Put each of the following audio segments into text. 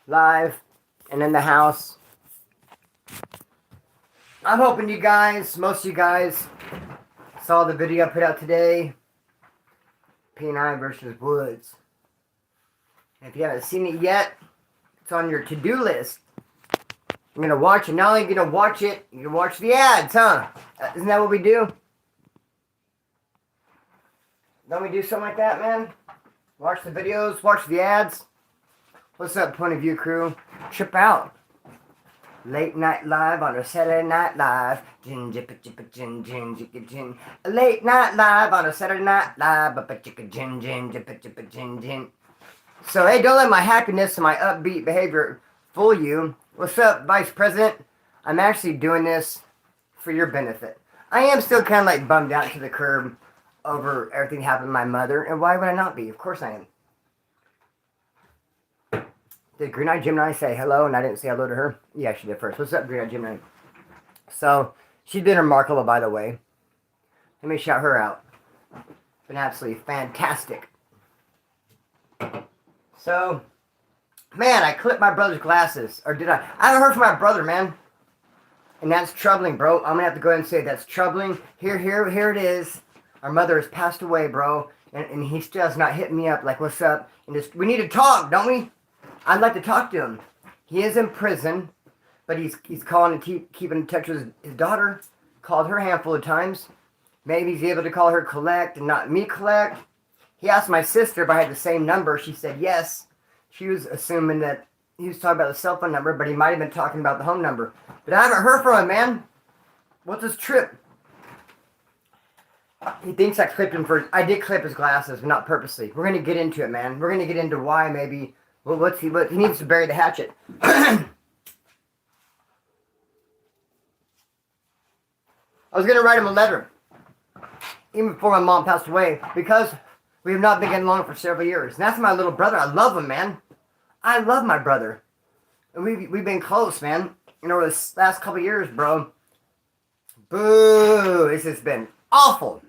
live and in the house. I'm hoping you guys, most of you guys, saw the video I put out today. P&I versus Woods. And if you haven't seen it yet, it's on your to-do list. I'm going to watch it. Not only going to watch it, you're going to watch the ads, huh? Isn't that what we do? Don't we do something like that, man? Watch the videos, watch the ads. What's up, Point of View crew? Trip out. Late night live on a Saturday Night Live. Late night live on a Saturday Night Live. So, hey, don't let my happiness and my upbeat behavior fool you. What's up, Vice President? I'm actually doing this for your benefit. I am still kind of like bummed out to the curb over everything happened to my mother, and why would I not be? Of course I am. Did Green Eye Gemini say hello and I didn't say hello to her? Yeah, she did first. What's up, Green Eye Gemini? So, she's been remarkable, by the way. Let me shout her out. Been absolutely fantastic. So, man, I clipped my brother's glasses. Or did I? I haven't heard from my brother, man. And that's troubling, bro. I'm going to have to go ahead and say that's troubling. Here it is. Our mother has passed away, bro. And he still has not hit me up like, what's up? And just, we need to talk, don't we? I'd like to talk to him. He is in prison, but he's calling and keeping in touch with his daughter. Called her a handful of times. Maybe he's able to call her collect and not me collect. He asked my sister if I had the same number. She said yes. She was assuming that he was talking about the cell phone number, but he might have been talking about the home number. But I haven't heard from him, man. What's his trip? He thinks I clipped him for... I did clip his glasses, but not purposely. We're going to get into it, man. We're going to get into why, maybe... Well, he needs to bury the hatchet. I was going to write him a letter. Even before my mom passed away. Because we have not been getting along for several years. And that's my little brother. I love him, man. I love my brother. And we've been close, man. You know, this last couple years, bro. Boo. This has been awful.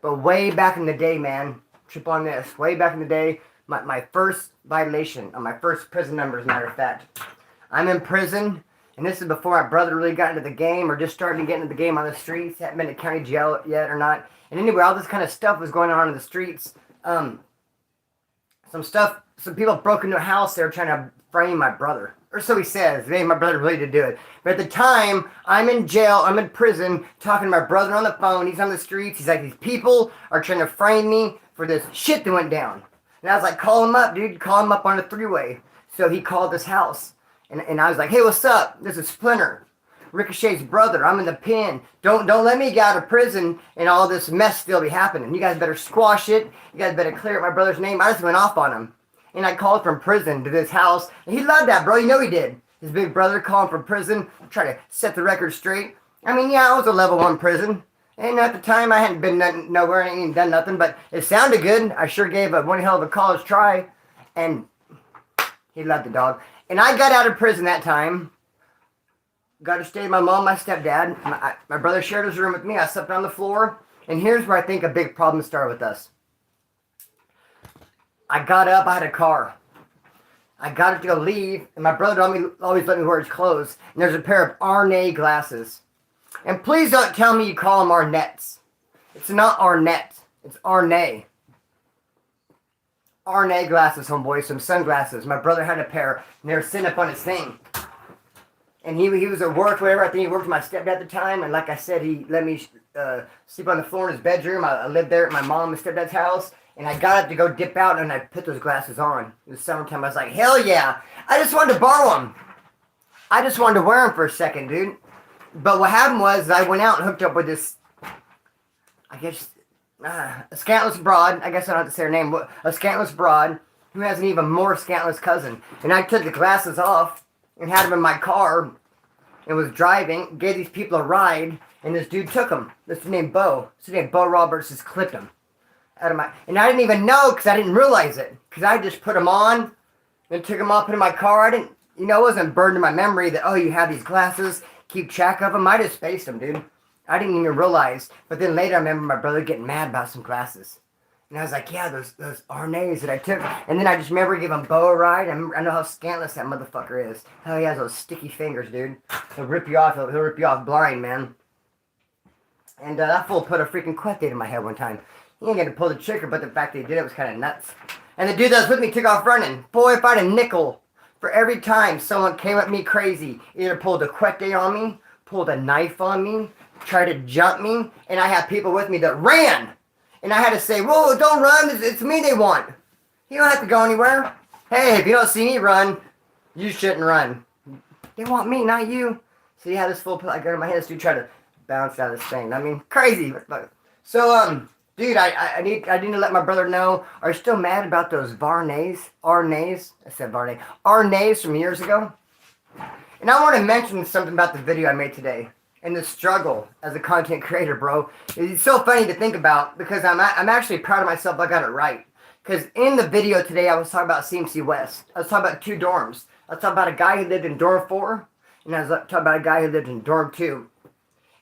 But way back in the day, man. Trip on this. Way back in the day. My first violation on my first prison number, as a matter of fact. I'm in prison, and this is before my brother really got into the game, or just started to get into the game on the streets. Hadn't been to county jail yet or not. And anyway, all this kind of stuff was going on in the streets. Some people broke into a house. They were trying to frame my brother. Or so he says. Maybe my brother really did do it. But at the time, I'm in jail. I'm in prison, talking to my brother on the phone. He's on the streets. He's like, these people are trying to frame me for this shit that went down. And I was like, call him up, dude. Call him up on the three-way. So he called this house. And I was like, hey, what's up? This is Splinter, Ricochet's brother. I'm in the pen. Don't let me get out of prison and all this mess still be happening. You guys better squash it. You guys better clear up my brother's name. I just went off on him. And I called from prison to this house. And he loved that, bro. You know he did. His big brother called from prison, try to set the record straight. I mean, yeah, I was a level 1 prison. And at the time, I hadn't been nowhere, I ain't even done nothing, but it sounded good. I sure gave one hell of a college try, and he loved the dog. And I got out of prison that time. Got to stay with my mom, my stepdad. My brother shared his room with me. I slept on the floor. And here's where I think a big problem started with us. I got up, I had a car. I got up to go leave, and my brother always let me wear his clothes. And there's a pair of Arnay glasses. And please don't tell me you call them Arnett's. It's not Arnett. It's Arnay. Arnay glasses, homeboy. Some sunglasses. My brother had a pair, and they were sitting up on his thing. And he was at work, whatever. I think he worked with my stepdad at the time. And like I said, he let me sleep on the floor in his bedroom. I lived there at my mom and stepdad's house. And I got up to go dip out, and I put those glasses on. It was summertime. I was like, hell yeah. I just wanted to borrow them. I just wanted to wear them for a second, dude. But what happened was I went out and hooked up with this, I guess, a scantless broad. I guess I don't have to say her name. But a scantless broad who has an even more scantless cousin. And I took the glasses off and had them in my car and was driving, gave these people a ride, and this dude took them. This is named Bo. This is named Bo Roberts, just clipped them out of my, and I didn't even know because I didn't realize it. Because I just put them on and took them off, put in my car. I didn't, it wasn't burned in my memory that, oh, you have these glasses. Keep track of them. I just spaced them, dude. I didn't even realize. But then later I remember my brother getting mad about some glasses. And I was like, yeah, those RNAs that I took. And then I just remember giving Bo a ride. I know how scantless that motherfucker is. How he has those sticky fingers, dude. He'll rip you off. He'll rip you off blind, man. And that fool put a freaking quet date in my head one time. He ain't gonna pull the trigger, but the fact that he did it was kind of nuts. And the dude that was with me took off running. Boy, if I had a nickel for every time someone came at me crazy, either pulled a quet date on me, pulled a knife on me, tried to jump me, and I had people with me that ran. And I had to say, whoa, don't run, it's me they want. You don't have to go anywhere. Hey, if you don't see me run, you shouldn't run. They want me, not you. See how this full I got in my hand, this dude tried to bounce out of this thing. I mean, crazy. So, dude, I need to let my brother know. Are you still mad about those RNAs? I said RNA. RNAs from years ago? And I want to mention something about the video I made today. And the struggle as a content creator, bro. It's so funny to think about because I'm actually proud of myself I got it right. Because in the video today, I was talking about CMC West. I was talking about 2 dorms. I was talking about a guy who lived in dorm 4. And I was talking about a guy who lived in dorm 2.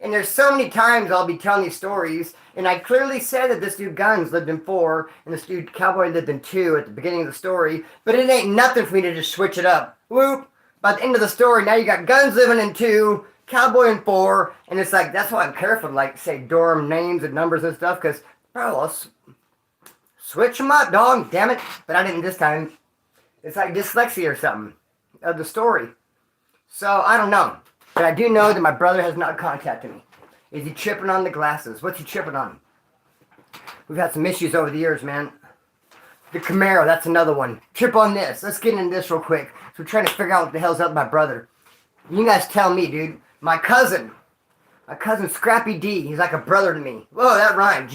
And there's so many times I'll be telling these stories. And I clearly said that this dude Guns lived in 4. And this dude Cowboy lived in 2 at the beginning of the story. But it ain't nothing for me to just switch it up. Whoop. By the end of the story, now you got Guns living in 2. Cowboy in 4, and it's like, that's why I'm careful to, like, say dorm names and numbers and stuff, because, bro, I'll switch them up, dog, damn it. But I didn't this time. It's like dyslexia or something of the story. So, I don't know. But I do know that my brother has not contacted me. Is he tripping on the glasses? What's he tripping on? We've had some issues over the years, man. The Camaro, that's another one. Trip on this. Let's get into this real quick. So we're trying to figure out what the hell's up with my brother. You guys tell me, dude. My cousin Scrappy D, he's like a brother to me. Whoa, that rhymed.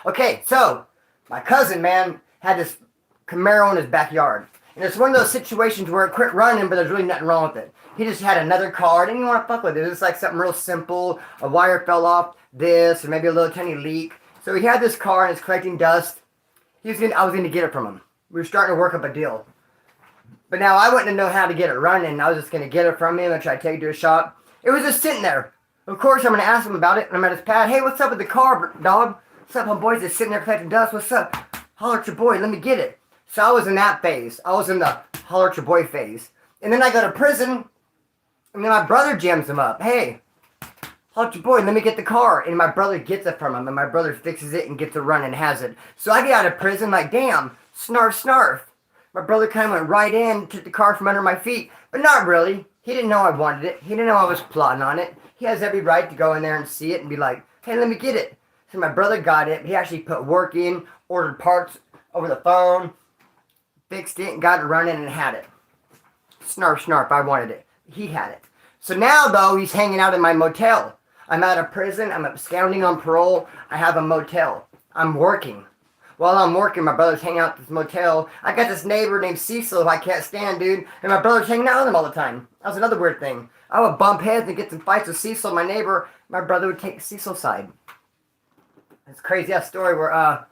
Okay, so my cousin, man, had this Camaro in his backyard. And it's one of those situations where it quit running, but there's really nothing wrong with it. He just had another car, didn't even want to fuck with it. It was like something real simple. A wire fell off this, or maybe a little tiny leak. So he had this car and it's collecting dust. I was going to get it from him. We were starting to work up a deal. But now I wouldn't know how to get it running. I was just going to get it from him and try to take it to a shop. It was just sitting there. Of course, I'm going to ask him about it. And I'm at his pad. Hey, what's up with the car, dog? What's up, homeboys? Just sitting there collecting dust. What's up? Holler at your boy. Let me get it. So I was in that phase. I was in the holler at your boy phase. And then I go to prison. And then my brother jams him up. Hey, holler at your boy. Let me get the car. And my brother gets it from him. And my brother fixes it and gets it running and has it. So I get out of prison like, damn, snarf, snarf. My brother kind of went right in, took the car from under my feet. But not really. He didn't know I wanted it. He didn't know I was plotting on it. He has every right to go in there and see it and be like, hey, let me get it. So my brother got it. He actually put work in, ordered parts over the phone, fixed it, and got it running and had it. Snarf, snarf, I wanted it. He had it. So now, though, he's hanging out in my motel. I'm out of prison. I'm absconding on parole. I have a motel. I'm working. While I'm working, my brother's hanging out at this motel. I got this neighbor named Cecil who I can't stand, dude. And my brother's hanging out with him all the time. That was another weird thing. I would bump heads and get some fights with Cecil, my neighbor. My brother would take Cecil's side. It's a crazy ass story where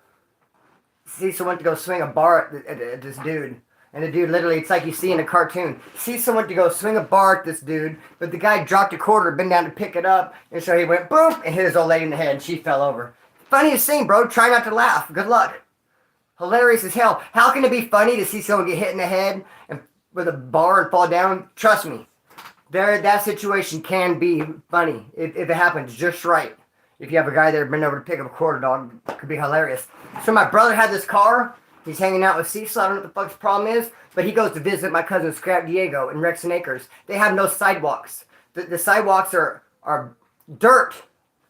Cecil went to go swing a bar at this dude. And the dude literally, it's like you see in a cartoon. Cecil went to go swing a bar at this dude, but the guy dropped a quarter, bent down to pick it up, and so he went boom and hit his old lady in the head and she fell over. Funniest thing, bro. Try not to laugh. Good luck. Hilarious as hell. How can it be funny to see someone get hit in the head and with a bar and fall down? Trust me. That situation can be funny if it happens just right. If you have a guy there bent over to pick up a quarter, dog, it could be hilarious. So my brother had this car. He's hanging out with Cecil. I don't know what the fuck's problem is, but he goes to visit my cousin Scrap Diego in Rex and Acres. They have no sidewalks. The sidewalks are dirt.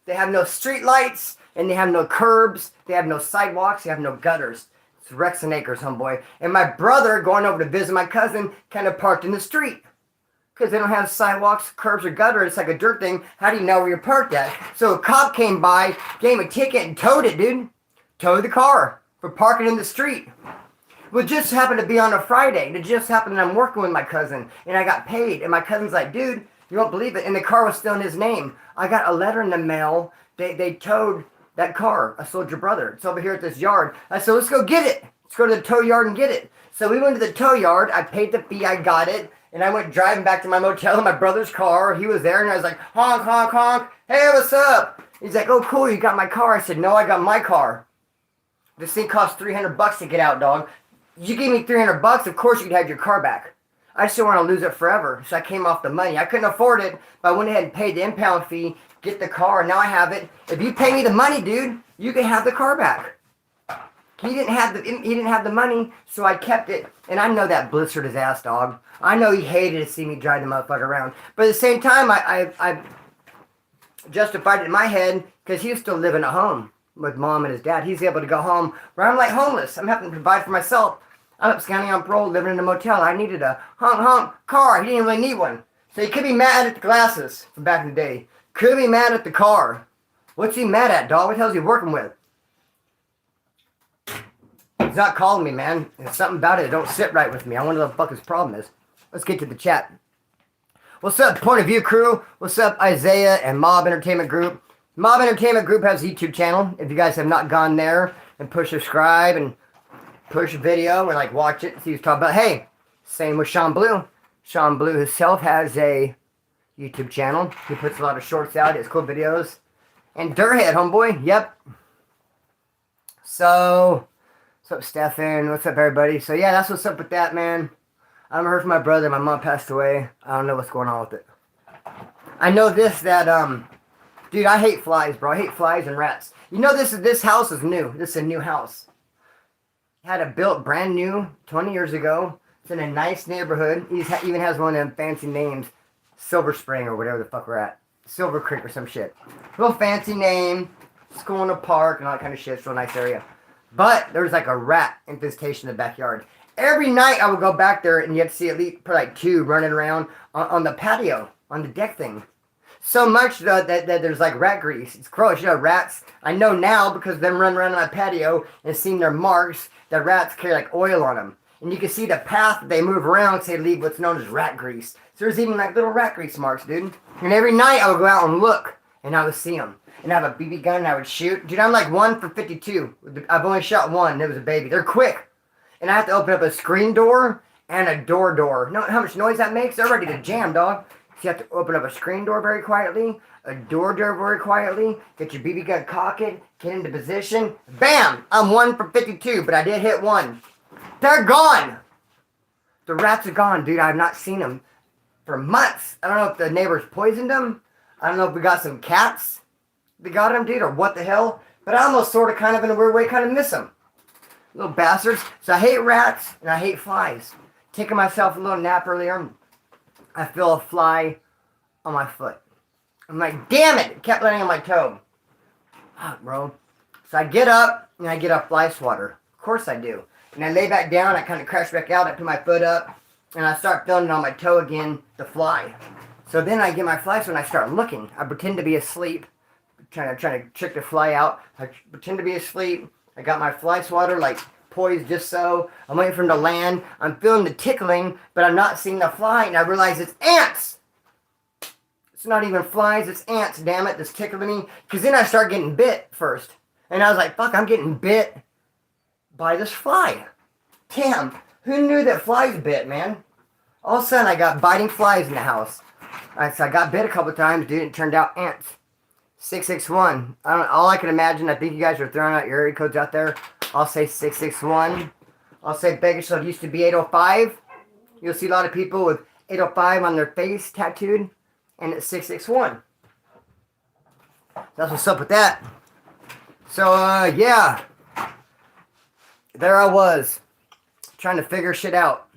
They have no street lights. And they have no curbs, they have no sidewalks, they have no gutters. It's Rex and Acres, homeboy. And my brother, going over to visit my cousin, kind of parked in the street. Because they don't have sidewalks, curbs, or gutter. It's like a dirt thing. How do you know where you're parked at? So a cop came by, gave him a ticket, and towed it, dude. Towed the car for parking in the street. Well, it just happened to be on a Friday. It just happened that I'm working with my cousin, and I got paid. And my cousin's like, dude, you won't believe it. And the car was still in his name. I got a letter in the mail. They towed that car. I sold your brother. It's over here at this yard. I said, let's go get it. Let's go to the tow yard and get it. So we went to the tow yard. I paid the fee. I got it. And I went driving back to my motel in my brother's car. He was there, and I was like, honk, honk, honk. Hey, what's up? He's like, oh, cool, you got my car. I said, no, I got my car. This thing cost $300 to get out, dog. You gave me $300, of course you could have your car back. I just didn't want to lose it forever, so I came off the money. I couldn't afford it, but I went ahead and paid the impound fee, get the car, and now I have it. If you pay me the money, dude, you can have the car back. He didn't have the money, so I kept it, and I know that blistered his ass, dog. I know he hated to see me drive the motherfucker around, but at the same time, I justified it in my head because he was still living at home with mom and his dad. He's able to go home where I'm like homeless. I'm having to provide for myself. I'm absconding on parole, living in a motel. I needed a honk car. He didn't really need one. So he could be mad at the glasses from back in the day. Could be mad at the car. What's he mad at, dog? What the hell is he working with? He's not calling me, man. There's something about it that don't sit right with me. I wonder what the fuck his problem is. Let's get to the chat. What's up, Point of View crew? What's up, Isaiah and Mob Entertainment Group? Mob Entertainment Group has a YouTube channel. If you guys have not gone there and push subscribe and push a video and like watch it, see who's talking about. Hey, same with Sean Blue. Sean Blue himself has a YouTube channel. He puts a lot of shorts out. He has cool videos. And Durhead, homeboy. Yep. So, what's up, Stefan? What's up, everybody? So, yeah, that's what's up with that, man. I haven't heard from my brother. My mom passed away. I don't know what's going on with it. I know this, that, dude, I hate flies, bro. I hate flies and rats. You know, this house is new. This is a new house. Had it built brand new 20 years ago. It's in a nice neighborhood. He even has one of them fancy names. Silver Spring or whatever the fuck we're at. Silver Creek or some shit. Real fancy name. School in a park and all that kind of shit. It's a real nice area. But there's like a rat infestation in the backyard. Every night I would go back there and you'd see at least like two running around on the patio, on the deck thing. So much that there's like rat grease. It's gross. You know, rats, I know now because them running around on my patio and seeing their marks, the rats carry like oil on them. And you can see the path that they move around, so they leave what's known as rat grease. So there's even like little rat grease marks, dude. And every night I would go out and look, and I would see them. And I have a BB gun and I would shoot. Dude, I'm like 1 for 52. I've only shot one, and it was a baby. They're quick. And I have to open up a screen door and a door. You know how much noise that makes? They're ready to jam, dog. So you have to open up a screen door very quietly, a door very quietly, get your BB gun cocked, get into position. Bam! I'm 1 for 52, but I did hit one. They're gone! The rats are gone, dude. I have not seen them for months. I don't know if the neighbors poisoned them. I don't know if we got some cats that got them, dude, or what the hell. But I almost sort of kind of in a weird way kind of miss them. Little bastards. So I hate rats and I hate flies. Taking myself a little nap earlier, I feel a fly on my foot. I'm like, damn it! It kept landing on my toe. Fuck, bro. So I get up and I get a fly swatter. Of course I do. And I lay back down, I kind of crash back out, I put my foot up, and I start feeling it on my toe again, the fly. So then I get my fly swatter and I start looking. I pretend to be asleep, trying to trick the fly out. I pretend to be asleep. I got my fly swatter like poised just so. I'm waiting for him to land. I'm feeling the tickling, but I'm not seeing the fly, and I realize it's ants. It's not even flies, it's ants, damn it, that's tickling me. Because then I start getting bit first. And I was like, fuck, I'm getting bit by this fly. Damn, who knew that flies bit, man? All of a sudden, I got biting flies in the house. Alright, so I got bit a couple times, dude. It turned out ants. 661. All I can imagine, I think you guys are throwing out your area codes out there. I'll say 661. I'll say Bakersfield used to be 805. You'll see a lot of people with 805 on their face tattooed. And it's 661. That's what's up with that. So, yeah. There I was, trying to figure shit out.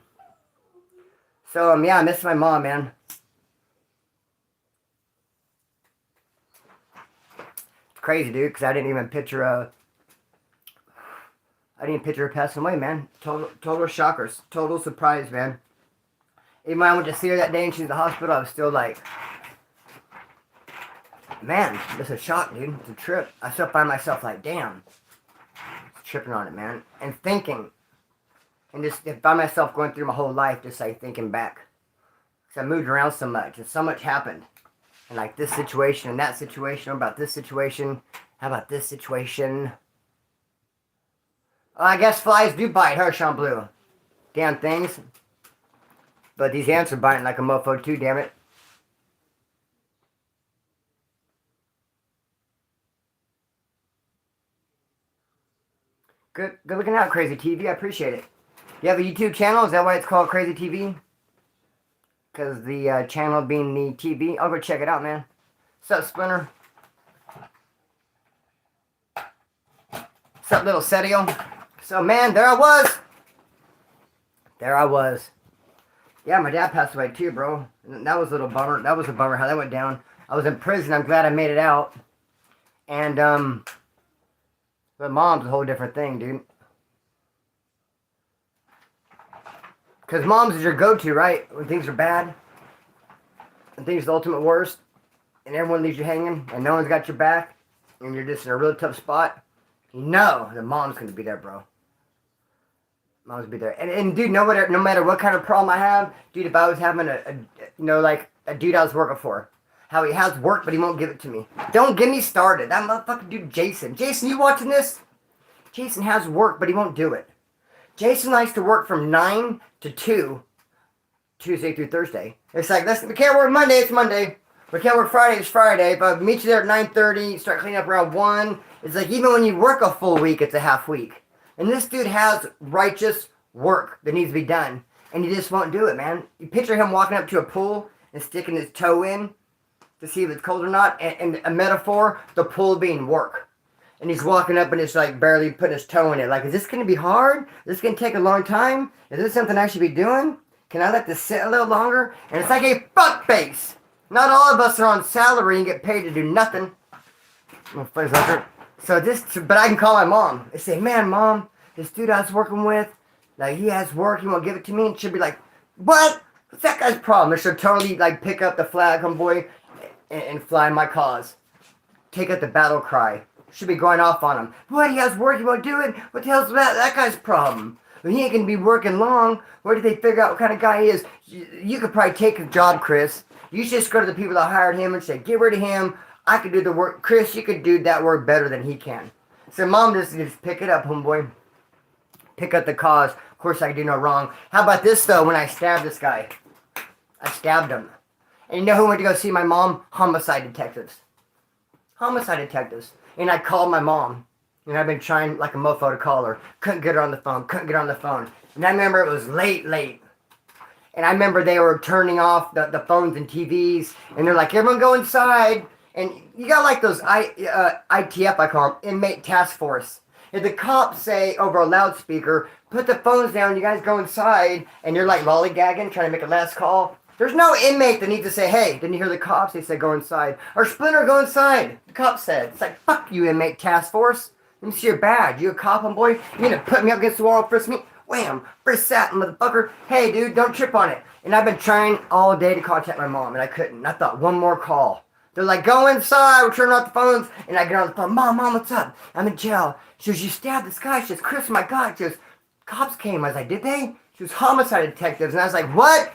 So, yeah, I miss my mom, man. It's crazy, dude, because I didn't even picture her passing away, man. Total shockers. Total surprise, man. Even when I went to see her that day and she was in the hospital, I was still like, man, it's a shock, dude. It's a trip. I still find myself like, damn. Tripping on it, man, and thinking, and just by myself going through my whole life, just like thinking back, because I moved around so much, and so much happened, and like this situation, and that situation, about this situation, how about this situation? I guess flies do bite, huh, Sean Blue? Damn things. But these ants are biting like a mofo too, damn it. Good looking out, Crazy TV. I appreciate it. You have a YouTube channel? Is that why it's called Crazy TV? Because the channel being the TV. I'll go check it out, man. What's up, Splinter? What's up, little Setio? So, man, there I was. There I was. Yeah, my dad passed away too, bro. That was a little bummer. That was a bummer how that went down. I was in prison. I'm glad I made it out. And, but mom's a whole different thing, dude. Because mom's is your go-to, right? When things are bad. And things are the ultimate worst. And everyone leaves you hanging. And no one's got your back. And you're just in a really tough spot. You know that mom's going to be there, bro. Mom's be there. And dude, no matter what kind of problem I have, dude, if I was having like a dude I was working for, how he has work, but he won't give it to me. Don't get me started. That motherfucking dude, Jason. Jason, you watching this? Jason has work, but he won't do it. Jason likes to work from 9 to 2, Tuesday through Thursday. It's like, listen, we can't work Monday, it's Monday. We can't work Friday, it's Friday. If I meet you there at 9:30, start cleaning up around 1. It's like, even when you work a full week, it's a half week. And this dude has righteous work that needs to be done. And he just won't do it, man. You picture him walking up to a pool and sticking his toe in to see if it's cold or not. And a metaphor, the pool being work. And he's walking up and it's like barely putting his toe in it. Like, is this going to be hard? Is this going to take a long time? Is this something I should be doing? Can I let this sit a little longer? And it's like a fuck face. Not all of us are on salary and get paid to do nothing. So but I can call my mom and say, man, mom, this dude I was working with, like, he has work, he won't give it to me. And she'll be like, what? What's that guy's problem? And she'll totally, like, pick up the flag, homeboy, and fly my cause. Take up the battle cry. She'll be going off on him. What? He has work, he won't do it? What the hell's that guy's problem? Well, he ain't going to be working long. Where did they figure out what kind of guy he is? You could probably take his job, Chris. You should just go to the people that hired him and say, get rid of him. I could do the work. Chris, you could do that work better than he can. So mom just pick it up, homeboy. Pick up the cause. Of course, I do no wrong. How about this, though, when I stabbed this guy? I stabbed him. And you know who went to go see my mom? Homicide detectives. Homicide detectives. And I called my mom. And I've been trying like a mofo to call her. Couldn't get her on the phone. And I remember it was late. And I remember they were turning off the phones and TVs. And they're like, everyone go inside. And you got like those ITF, I call them, Inmate Task Force. If the cops say over a loudspeaker, put the phones down, you guys go inside, and you're like lollygagging, trying to make a last call. There's no inmate that needs to say, hey, didn't you hear the cops? They said go inside. Or Splinter, go inside. The cop said. It's like, fuck you, Inmate Task Force. Let me see your badge. You a cop, homeboy? You gonna put me up against the wall and frisk me? Wham! Frisk that, motherfucker. Hey, dude, don't trip on it. And I've been trying all day to contact my mom, and I couldn't. And I thought, one more call. They're like, go inside, we're turning off the phones. And I get on the phone, Mom, what's up? I'm in jail. She goes, you stabbed this guy. She goes, Chris, my God. She goes, cops came. I was like, did they? She was homicide detectives. And I was like, what?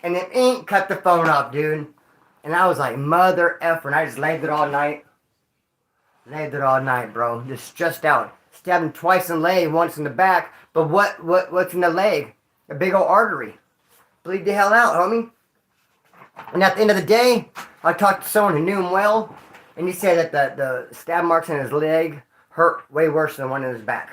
And then cut the phone off, dude. And I was like, mother effer. And I just laid there all night. Bro. Just stressed out. Stabbed him twice in the leg, once in the back. But what's in the leg? A big old artery. Bleed the hell out, homie. And at the end of the day, I talked to someone who knew him well, and he said that the stab marks in his leg hurt way worse than the one in his back.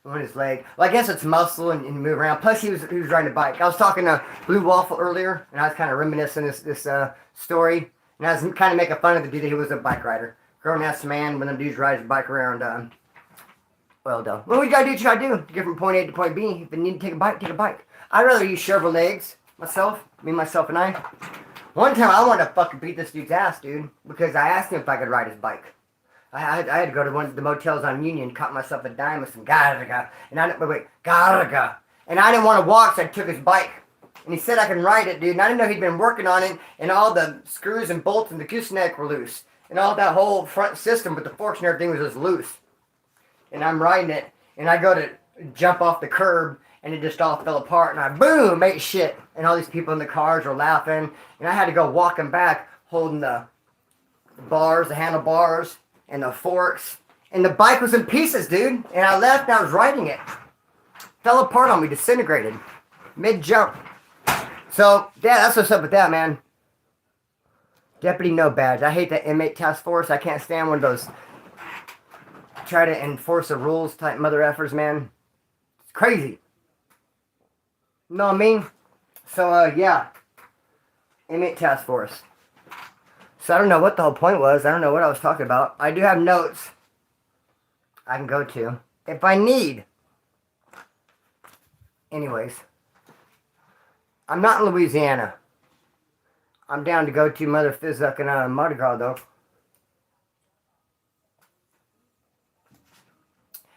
The one in his leg. Well, I guess it's muscle and move around. Plus, he was riding a bike. I was talking to Blue Waffle earlier, and I was kind of reminiscing this story, and I was kind of making fun of the dude that he was a bike rider. Grown-ass man when them dudes ride his bike around. Well, what you gotta do, what you gotta do to get from point A to point B. If you need to take a bike, take a bike. I'd rather use Chevrolet legs. Myself and I. One time I wanted to fucking beat this dude's ass, dude, because I asked him if I could ride his bike. I had to go to one of the motels on Union, caught myself a dime with some garaga, and I didn't want to walk, so I took his bike. And he said I can ride it, dude, and I didn't know he'd been working on it, and all the screws and bolts and the gooseneck were loose. And all that whole front system with the forks and everything was just loose. And I'm riding it, and I go to jump off the curb, and it just all fell apart, and I, boom, ate shit. And all these people in the cars were laughing, and I had to go walking back, holding the bars, the handlebars, and the forks. And the bike was in pieces, dude. And I left, and I was riding it. Fell apart on me, disintegrated. Mid-jump. So, yeah, that's what's up with that, man. Deputy no badge. I hate that inmate task force. I can't stand one of those try to enforce the rules type mother effers, man. It's crazy. You know what I mean? So, yeah. Inmate task force. So I don't know what the whole point was. I don't know what I was talking about. I do have notes I can go to if I need. Anyways. I'm not in Louisiana. I'm down to go to Mother Fizzuk and Mardi Gras, though.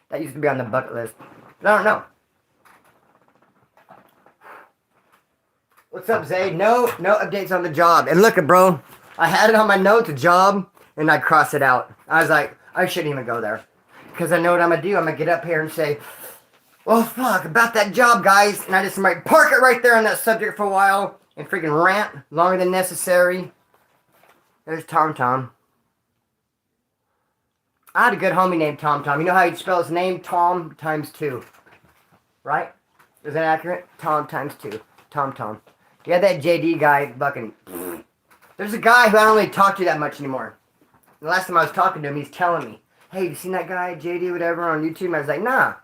That used to be on the bucket list. But I don't know. What's up, Zay? No updates on the job. And look, bro, I had it on my notes, a job, and I crossed it out. I was like, I shouldn't even go there. Because I know what I'm going to do. I'm going to get up here and say, well, fuck, about that job, guys. And I just might park it right there on that subject for a while and freaking rant longer than necessary. There's Tom Tom. I had a good homie named Tom Tom. You know how you'd spell his name? Tom times 2. Right? Is that accurate? Tom times 2. Tom Tom. You had that JD guy fucking... There's a guy who I don't really talk to that much anymore. The last time I was talking to him, he's telling me, hey, you seen that guy, JD, whatever, on YouTube? And I was like, nah.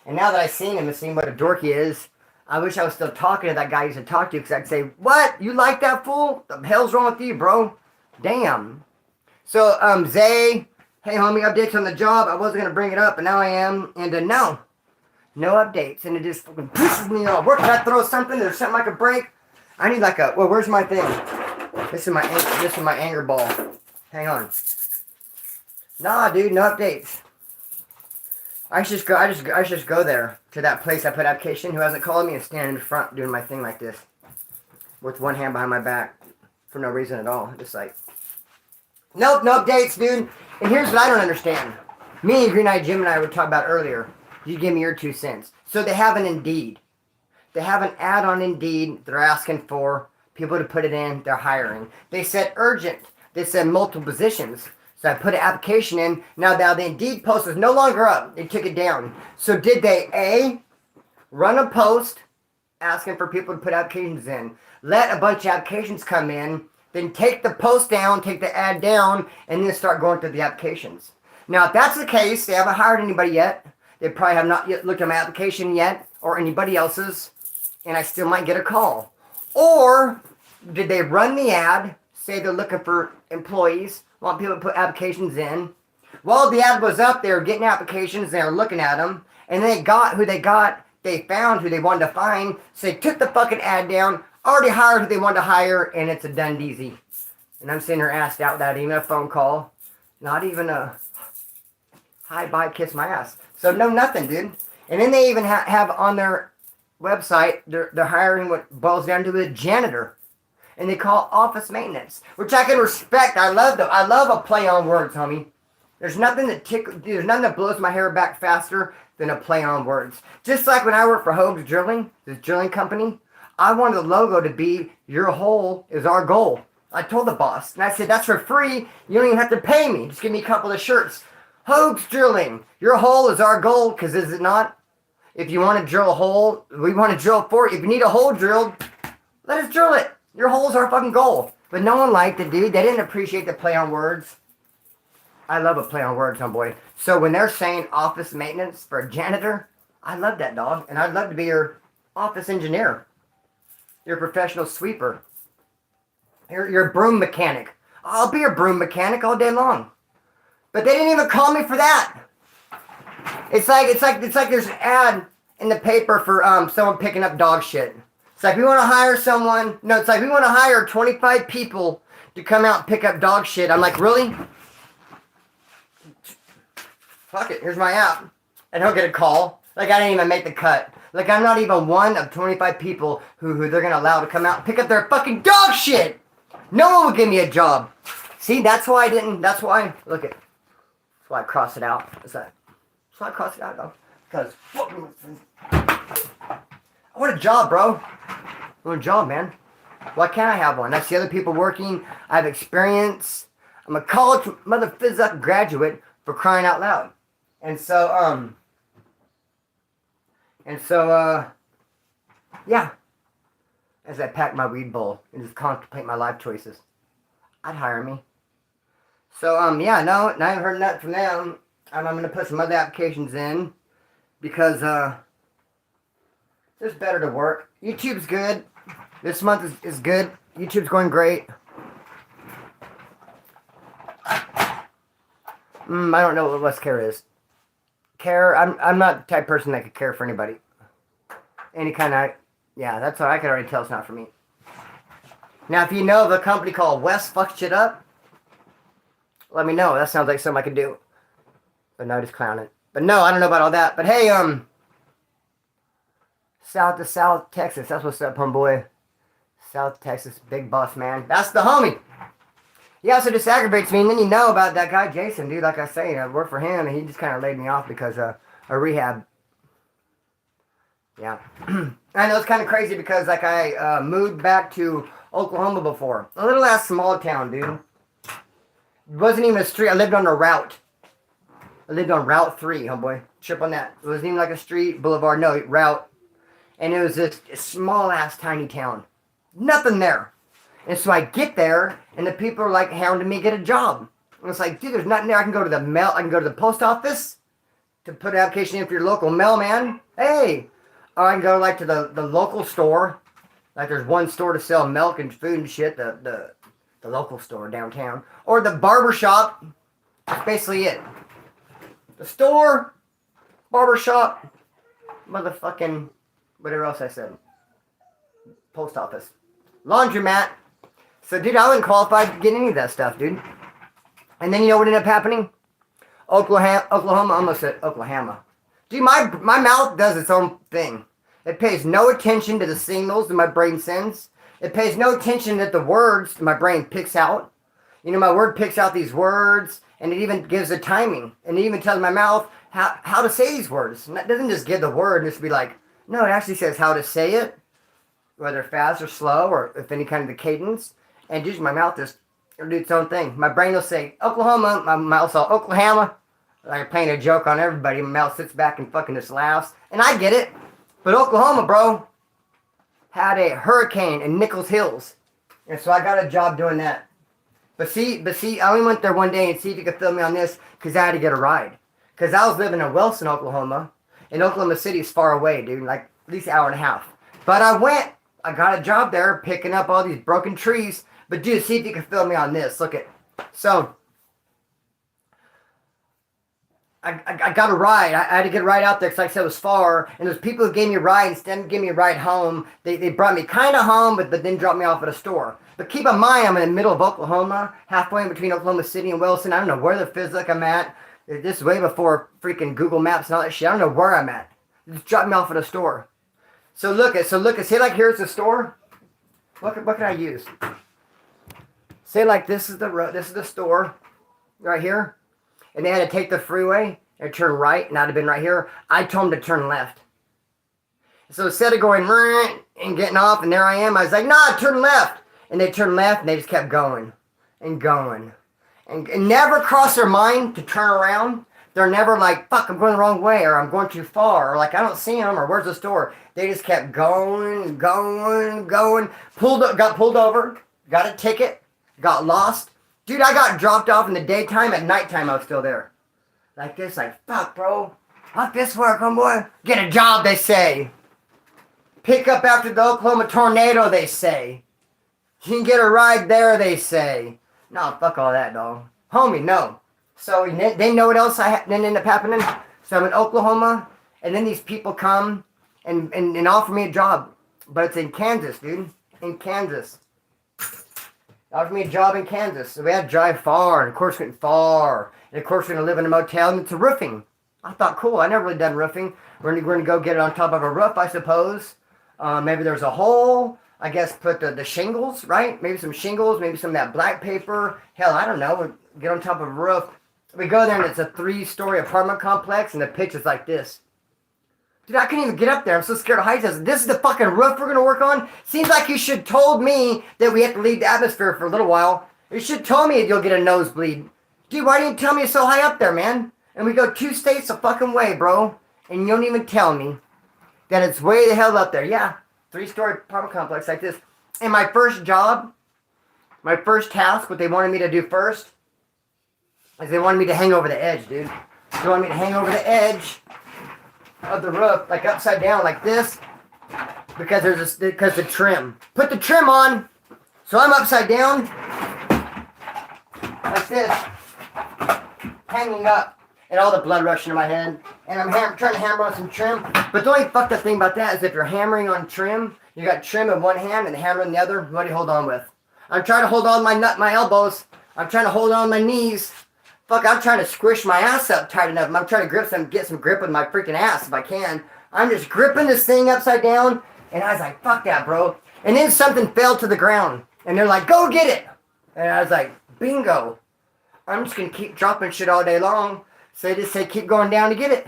And now that I've seen him and seen what a dork he is, I wish I was still talking to that guy I used to talk to, because I'd say, what? You like that fool? The hell's wrong with you, bro? Damn. So, Zay, hey, homie, updates on the job. I wasn't going to bring it up, but now I am. And no updates. And it just fucking pisses me off. Where can I throw something? There's something I could break. I need like a, well, where's my thing? This is my anger ball. Hang on. Nah, dude, no updates. I just go there to that place I put application. Who hasn't called me and stand in the front doing my thing like this, with one hand behind my back, for no reason at all. Just like, nope, no updates, dude. And here's what I don't understand. Me and Green Eye Jim and I were talking about earlier. You give me your 2 cents. So they have an Indeed. They have an ad on Indeed. They're asking for people to put it in. They're hiring. They said urgent. They said multiple positions. So I put an application in. Now the Indeed post is no longer up. They took it down. So did they, A, run a post asking for people to put applications in, let a bunch of applications come in, then take the post down, take the ad down, and then start going through the applications? Now, if that's the case, they haven't hired anybody yet. They probably have not yet looked at my application yet, or anybody else's, and I still might get a call. Or did they run the ad, say they're looking for employees, want people to put applications in? While the ad was up, they were getting applications, they were looking at them, and they got who they got, they found who they wanted to find, so they took the fucking ad down, already hired who they wanted to hire, and it's a done deezy. And I'm sitting there assed out without even a phone call, not even a hi, bye, kiss my ass. So no, nothing, dude. And then they even have on their website, they're hiring what boils down to a janitor. And they call office maintenance, which I can respect. I love a play on words, homie. There's nothing that blows my hair back faster than a play on words. Just like when I worked for Hoag's Drilling, this drilling company, I wanted the logo to be, your hole is our goal. I told the boss, and I said, that's for free. You don't even have to pay me. Just give me a couple of shirts. Hoag's Drilling, your hole is our goal, because is it not? If you want to drill a hole, we want to drill for you. If you need a hole drilled, let us drill it. Your hole's our fucking goal. But no one liked it, dude. They didn't appreciate the play on words. I love a play on words, homeboy. So when they're saying office maintenance for a janitor, I love that, dog. And I'd love to be your office engineer. Your professional sweeper. Your broom mechanic. I'll be your broom mechanic all day long. But they didn't even call me for that. It's like there's an ad in the paper for someone picking up dog shit. It's like, we want to hire someone. No, it's like, we want to hire 25 people to come out and pick up dog shit. I'm like, really? Fuck it, here's my app. And he'll get a call. Like, I didn't even make the cut. Like, I'm not even one of 25 people who they're going to allow to come out and pick up their fucking dog shit. No one would give me a job. See, that's why I didn't. That's why, look it. That's why I crossed it out. That's why I crossed it out, though. Because, I want a job, bro. I want a job, man. Why can't I have one? I see other people working. I have experience. I'm a college mother physics graduate, for crying out loud. And so, yeah. as I pack my weed bowl and just contemplate my life choices. I'd hire me. So, yeah, no, I haven't heard nothing from them. I'm going to put some other applications in because, it's better to work. YouTube's good. This month is good. YouTube's going great. I don't know what less care is. Care, I'm not the type of person that could care for anybody. Any kind of, yeah, that's what I can already tell it's not for me. Now, if you know of a company called West Fuck Shit Up, let me know. That sounds like something I could do. But no, just clowning. But no, I don't know about all that. But hey, South to South Texas. That's what's up, homeboy. South Texas, big boss man. That's the homie. He also just aggravates me. And then you know about that guy, Jason, dude. Like I say, I work for him. And he just kind of laid me off because of a rehab. Yeah. I know it's kind of crazy because like I moved back to Oklahoma before. A little ass small town, dude. It wasn't even a street. I lived on a route. I lived on Route 3, homeboy. Trip on that. It wasn't even like a street, boulevard. No, route. And it was this small-ass, tiny town. Nothing there. And so I get there, and the people are like hounding me to get a job. And it's like, dude, there's nothing there. I can go to the mail. I can go to the post office to put an application in for your local mailman. Hey. Or I can go like to the local store. Like there's one store to sell milk and food and shit. The local store downtown. Or the barber shop. That's basically it. The store, barbershop, motherfucking, whatever else I said. Post office. Laundromat. So, dude, I wasn't qualified to get any of that stuff, dude. And then you know what ended up happening? Oklahoma, almost said Oklahoma. Dude, my mouth does its own thing. It pays no attention to the signals that my brain sends. It pays no attention to the words that my brain picks out. You know, my word picks out these words. And it even gives a timing. And it even tells my mouth how to say these words. And it doesn't just give the word and just be like, no, it actually says how to say it. Whether fast or slow or if any kind of the cadence. And just my mouth just do its own thing. My brain will say Oklahoma. My mouth will say Oklahoma. Like playing a joke on everybody. My mouth sits back and fucking just laughs. And I get it. But Oklahoma, bro, had a hurricane in Nichols Hills. And so I got a job doing that. But see, I only went there one day and see if you could fill me on this because I had to get a ride. Because I was living in Wilson, Oklahoma. And Oklahoma City is far away, dude. Like, at least an hour and a half. But I got a job there picking up all these broken trees. But dude, see if you can fill me on this. Look at, so, I got a ride. I had to get a ride out there because like I said, it was far. And those people who gave me a ride, instead of giving me a ride home, they brought me kind of home, but then dropped me off at a store. But keep in mind, I'm in the middle of Oklahoma, halfway in between Oklahoma City and Wilson. I don't know where the physics I'm at. This is way before freaking Google Maps and all that shit. I don't know where I'm at. Just dropped me off at a store. So look at, say like here's the store. What can I use? Say like this is the road, this is the store, right here. And they had to take the freeway and turn right, and I'd have been right here. I told them to turn left. So instead of going and getting off, and there I am, I was like, nah, turn left. And they turned left, and they just kept going and going. And never crossed their mind to turn around. They're never like, fuck, I'm going the wrong way, or I'm going too far, or like, I don't see them, or where's the store? They just kept going. Got pulled over, got a ticket, got lost. Dude, I got dropped off in the daytime. At nighttime, I was still there. Like this, like, fuck, bro. Fuck this work, homeboy. Get a job, they say. Pick up after the Oklahoma tornado, they say. You can get a ride there, they say. No, fuck all that, dog. Homie, no. So they know what else then ended up happening. So I'm in Oklahoma, and then these people come and offer me a job. But it's in Kansas, dude. In Kansas. Offered me a job in Kansas. So we had to drive far, and of course we went far. And of course we're going to live in a motel, and it's a roofing. I thought, cool, I never really done roofing. We're going to go get it on top of a roof, I suppose. Maybe there's a hole. I guess put the shingles, right? Maybe some shingles, maybe some of that black paper. Hell, I don't know. We get on top of a roof. We go there, and it's a 3-story apartment complex, and the pitch is like this. Dude, I couldn't even get up there. I'm so scared of heights. This is the fucking roof we're going to work on? Seems like you should told me that we have to leave the atmosphere for a little while. You should told me you'll get a nosebleed. Dude, why didn't you tell me it's so high up there, man? And we go 2 states a fucking way, bro. And you don't even tell me that it's way the hell up there. Yeah, 3-story apartment complex like this. And my first job, my first task, what they wanted me to do first, is they wanted me to hang over the edge, dude. They wanted me to hang over the edge of the roof, like upside down, like this, because because the trim. Put the trim on, so I'm upside down, like this, hanging up, and all the blood rushing to my head, and I'm trying to hammer on some trim. But the only fucked up thing about that is if you're hammering on trim, you got trim in one hand and the hammer in the other. What do you hold on with? I'm trying to hold on my elbows. I'm trying to hold on my knees. Fuck, I'm trying to squish my ass up tight enough. I'm trying to get some grip with my freaking ass if I can. I'm just gripping this thing upside down, and I was like, fuck that, bro. And then something fell to the ground, and they're like, go get it. And I was like, bingo. I'm just going to keep dropping shit all day long. So they just say, keep going down to get it.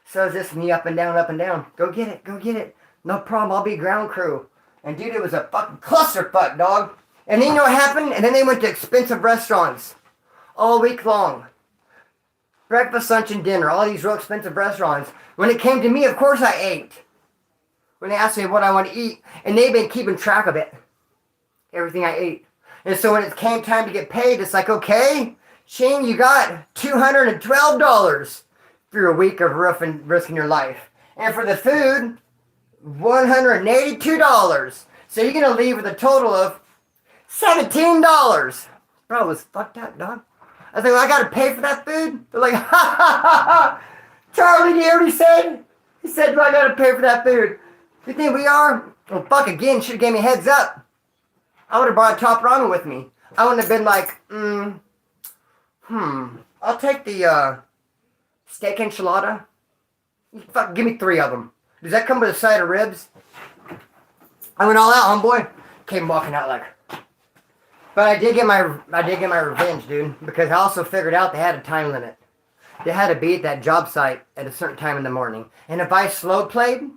So it's just me up and down, up and down. Go get it, go get it. No problem, I'll be ground crew. And dude, it was a fucking clusterfuck, dog. And then you know what happened? And then they went to expensive restaurants all week long. Breakfast, lunch, and dinner. All these real expensive restaurants. When it came to me, of course I ate. When they asked me what I want to eat. And they've been keeping track of it. Everything I ate. And so when it came time to get paid, it's like, okay, Shane, you got $212 for a week of risking your life. And for the food, $182. So you're going to leave with a total of $17. Bro, it was fucked up, dog. I was like, well, I got to pay for that food? They're like, ha ha ha ha. Charlie, you hear what he said? He said, well, I got to pay for that food. You think we are? Well, fuck again. Should have gave me a heads up. I would have brought a top ramen with me. I wouldn't have been like, I'll take the steak enchilada. Fuck, give me 3 of them. Does that come with a side of ribs? I went all out, homeboy. Came walking out like. But I did get my revenge, dude, because I also figured out they had a time limit. They had to be at that job site at a certain time in the morning. And if I slow played,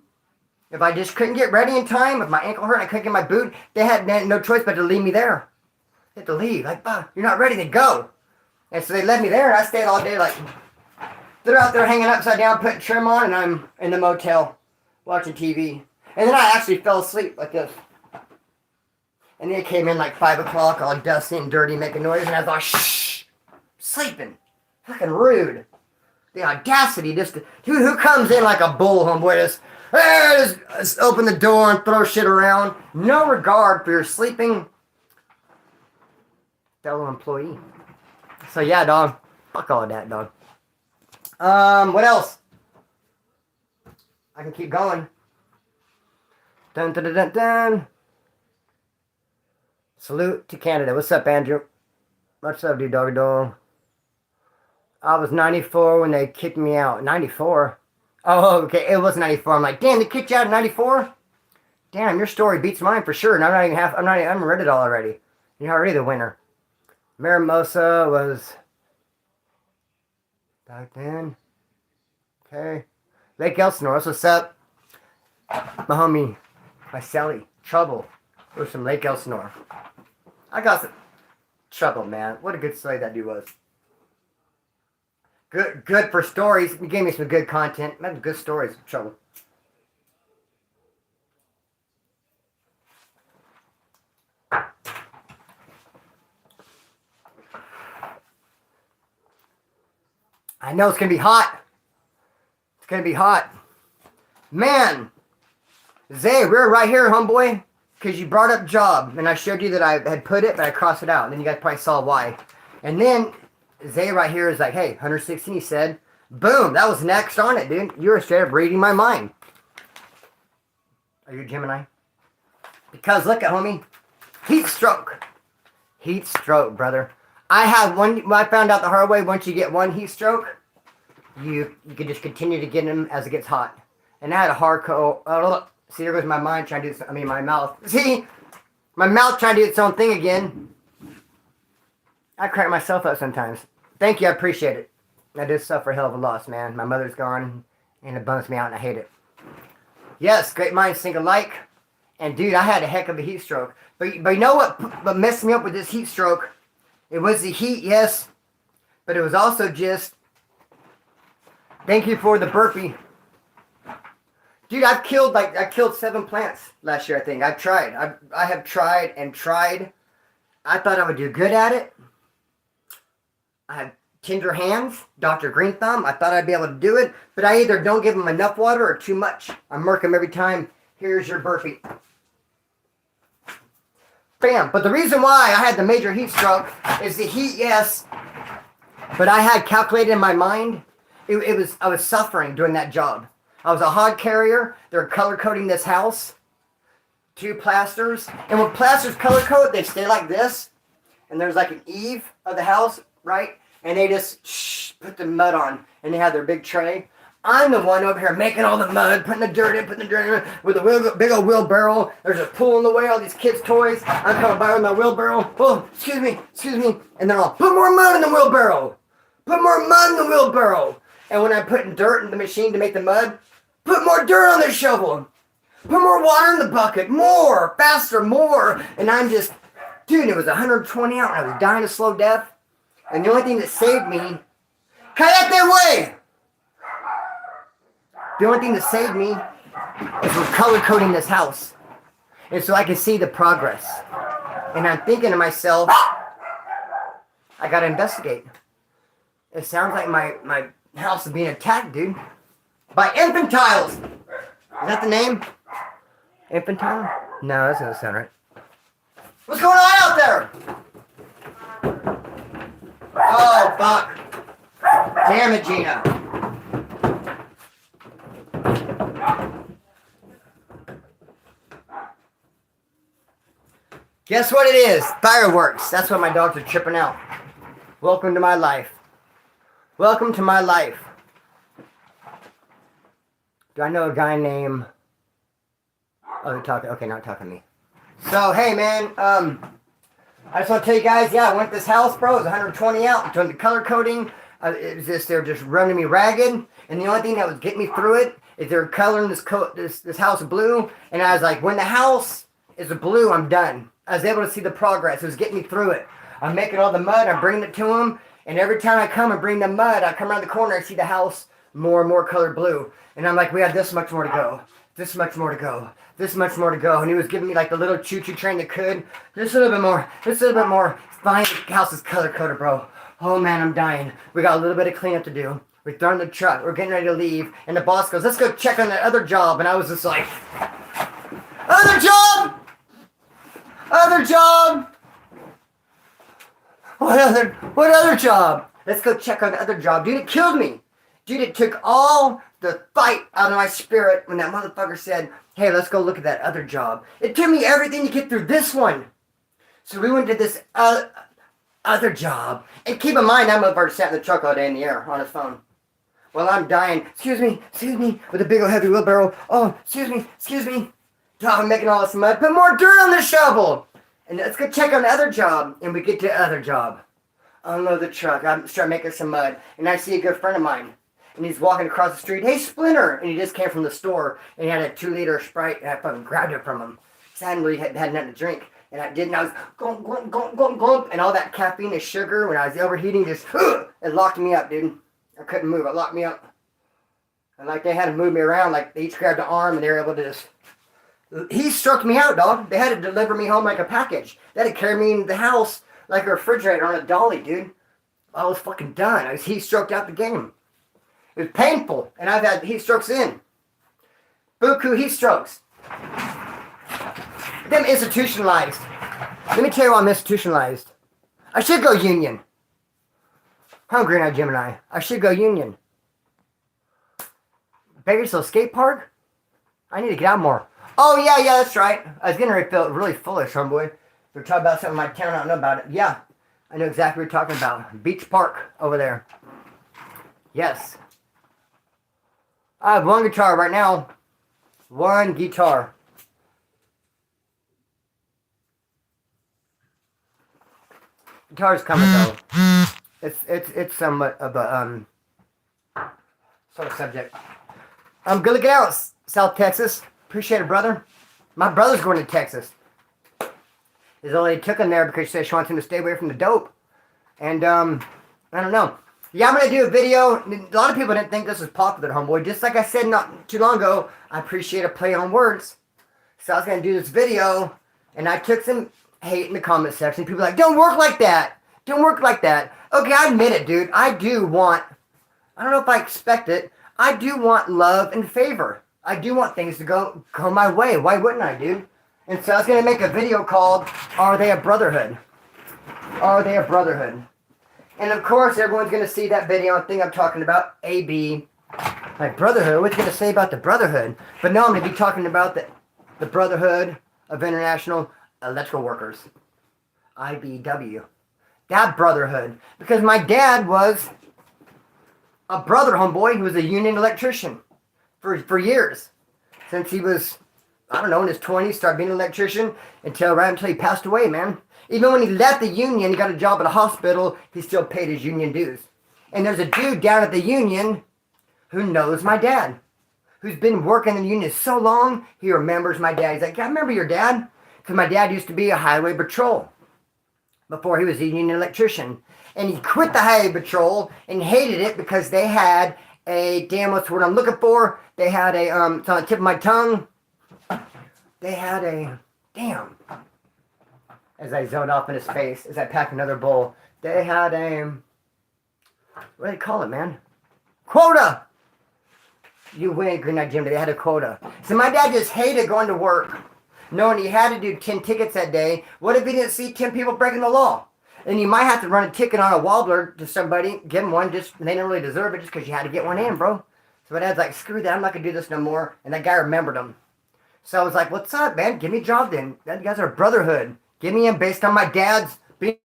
if I just couldn't get ready in time, if my ankle hurt and I couldn't get my boot, they had no choice but to leave me there. They had to leave. Like, you're not ready to go. And so they left me there, and I stayed all day like, they're out there hanging upside down, putting trim on, and I'm in the motel watching TV. And then I actually fell asleep like this. And then it came in like 5 o'clock, all dusty and dirty, making noise, and I was like, shh, sleeping. Fucking rude. The audacity, dude, who comes in like a bull, homeboy, just open the door and throw shit around. No regard for your sleeping fellow employee. So yeah, dog. Fuck all of that, dog. What else? I can keep going. Dun dun dun dun dun. Salute to Canada. What's up, Andrew? Much love, dude, doggy dog. I was 94 when they kicked me out. 94? Oh, okay. It was 94. I'm like, damn, they kicked you out in 94? Damn, your story beats mine for sure. And I haven't read it all already. You're already the winner. Maramosa was back then. Okay. Lake Elsinore. What's up? My homie, my Sally, Trouble. It was from Lake Elsinore. I got some trouble, man. What a good story that dude was. Good for stories. You gave me some good content. Man, good stories. Trouble. I know it's going to be hot. It's going to be hot. Man. Zay, we're right here, homeboy. Because you brought up job. And I showed you that I had put it, but I crossed it out. And then you guys probably saw why. And then Zay right here is like, hey, 116, he said. Boom. That was next on it, dude. You were straight up reading my mind. Are you a Gemini? Because look at homie. Heat stroke. Heat stroke, brother. I have one. I found out the hard way. Once you get one heat stroke, you can just continue to get them as it gets hot. And I had a hard coat. See, there goes my mind trying to do. My mouth. See, my mouth trying to do its own thing again. I crack myself up sometimes. Thank you, I appreciate it. I did suffer a hell of a loss, man. My mother's gone, and it bums me out, and I hate it. Yes, great minds think alike. And dude, I had a heck of a heat stroke. But you know what messed me up with this heat stroke? It was the heat, yes. But it was also just, thank you for the burpee. Dude, I killed 7 plants last year, I think. I have tried and tried. I thought I would do good at it. I have tender hands, Dr. Green Thumb. I thought I'd be able to do it, but I either don't give them enough water or too much. I murk them every time. Here's your burpee. Bam. But the reason why I had the major heat stroke is the heat, yes, but I had calculated in my mind. I was suffering doing that job. I was a hod carrier. They're color coding this house. 2 plasters. And when plasters color code, they stay like this. And there's like an eave of the house, right? And they just put the mud on. And they have their big tray. I'm the one over here making all the mud, putting the dirt in, with a big old wheelbarrow. There's a pool in the way, all these kids' toys. I'm coming by with my wheelbarrow. Oh, excuse me. And they're all, put more mud in the wheelbarrow. Put more mud in the wheelbarrow. And when I'm putting dirt in the machine to make the mud, put more dirt on the shovel. Put more water in the bucket. More. Faster. More. And I'm just... Dude, it was 120 out and I was dying of slow death. And the only thing that saved me... Cállate, way! The only thing that saved me is we're color coding this house. And so I can see the progress. And I'm thinking to myself, I gotta investigate. It sounds like my house is being attacked, dude. By infantiles! Is that the name? Infantile? No, that doesn't sound right. What's going on out there? Oh, fuck. Damn it, Gina. Guess what it is? Fireworks. That's why my dogs are tripping out. Welcome to my life. Welcome to my life. Do I know a guy named... Oh, they're talking. Okay, not talking to me. So, hey, man. I just want to tell you guys, yeah, I went to this house, bro. It was 120 out. Doing the color coding. It was just, they were just running me ragged. And the only thing that was getting me through it is they were coloring this house blue. And I was like, when the house is blue, I'm done. I was able to see the progress. It was getting me through it. I'm making all the mud. I'm bringing it to them. And every time I come and bring the mud, I come around the corner, I see the house more and more colored blue. And I'm like, we have this much more to go. This much more to go. This much more to go. And he was giving me like the little choo-choo train that could. Just a little bit more. Just a little bit more. Fine, the house is color-coded, bro. Oh, man, I'm dying. We got a little bit of cleanup to do. We're throwing the truck. We're getting ready to leave. And the boss goes, let's go check on that other job. And I was just like, other job! Other job! What other job? Let's go check on the other job. Dude, it killed me. Dude, it took all the fight out of my spirit when that motherfucker said, hey, let's go look at that other job. It took me everything to get through this one. So we went to this other job. And keep in mind, that motherfucker sat in the truck all day in the air on his phone. While I'm dying, excuse me, with a big old heavy wheelbarrow. Oh, excuse me. Dog, I'm making all this mud. Put more dirt on the shovel. And let's go check on the other job. And we get to the other job. Unload the truck. I'm starting making some mud. And I see a good friend of mine. And he's walking across the street. Hey, Splinter! And he just came from the store. And he had a 2-liter Sprite. And I fucking grabbed it from him. Because I hadn't really had nothing to drink. And I didn't. I was glump, glump, glump, glump, glump. And all that caffeine and sugar, when I was overheating, just, it locked me up, dude. I couldn't move. It locked me up. And like they had to move me around. Like they each grabbed an arm and they were able to just... He struck me out, dog. They had to deliver me home like a package. They had to carry me into the house like a refrigerator on a dolly, dude. I was fucking done. I was heat stroked out the game. It was painful. And I've had heat strokes in. Buku heat strokes. Them institutionalized. Let me tell you why I'm institutionalized. I should go union. Hungry Night Gemini. I should go union. Bakersfield Skate Park? I need to get out more. Oh, yeah, that's right. I was getting ready to feel really foolish, homeboy. We're talking about something in my town, I don't know about it. Yeah, I know exactly what you're talking about. Beach Park over there. Yes. I have one guitar right now. One guitar. Guitar's coming though. It's somewhat of a sort of subject. Good looking out, South Texas. Appreciate it, brother. My brother's going to Texas. His old lady took him there because she said she wants him to stay away from the dope. And I don't know. Yeah, I'm going to do a video. A lot of people didn't think this was popular, homeboy. Just like I said not too long ago, I appreciate a play on words. So I was going to do this video, and I took some hate in the comment section. People were like, don't work like that. Don't work like that. Okay, I admit it, dude. I don't know if I expect it. I do want love and favor. I do want things to go my way. Why wouldn't I, dude? And so I was going to make a video called, Are They a Brotherhood? Are They a Brotherhood? And of course, everyone's going to see that video and think I'm talking about AB, like brotherhood. What's going to say about the brotherhood? But no, I'm going to be talking about the Brotherhood of International Electrical Workers, IBW. That brotherhood. Because my dad was a brother, homeboy. He was a union electrician for years. Since he was, I don't know, in his 20s, started being an electrician until he passed away, man. Even when he left the union, he got a job at a hospital, he still paid his union dues. And there's a dude down at the union who knows my dad, who's been working in the union so long, he remembers my dad. He's like, I remember your dad, because my dad used to be a highway patrol before he was a union electrician. And he quit the highway patrol and hated it because they had what's the word I'm looking for? They had it's on the tip of my tongue. They had as I zoned off in his face, as I packed another bowl, they had what do they call it, man? Quota! You win, Green Knight Jim, they had a quota. So my dad just hated going to work, knowing he had to do 10 tickets that day. What if he didn't see 10 people breaking the law? And you might have to run a ticket on a wobbler to somebody, give them one, they didn't really deserve it just because you had to get one in, bro. So my dad's like, screw that, I'm not going to do this no more. And that guy remembered him. So I was like, what's up, man? Give me a job then. You guys are a brotherhood. Give me in based on my dad's, and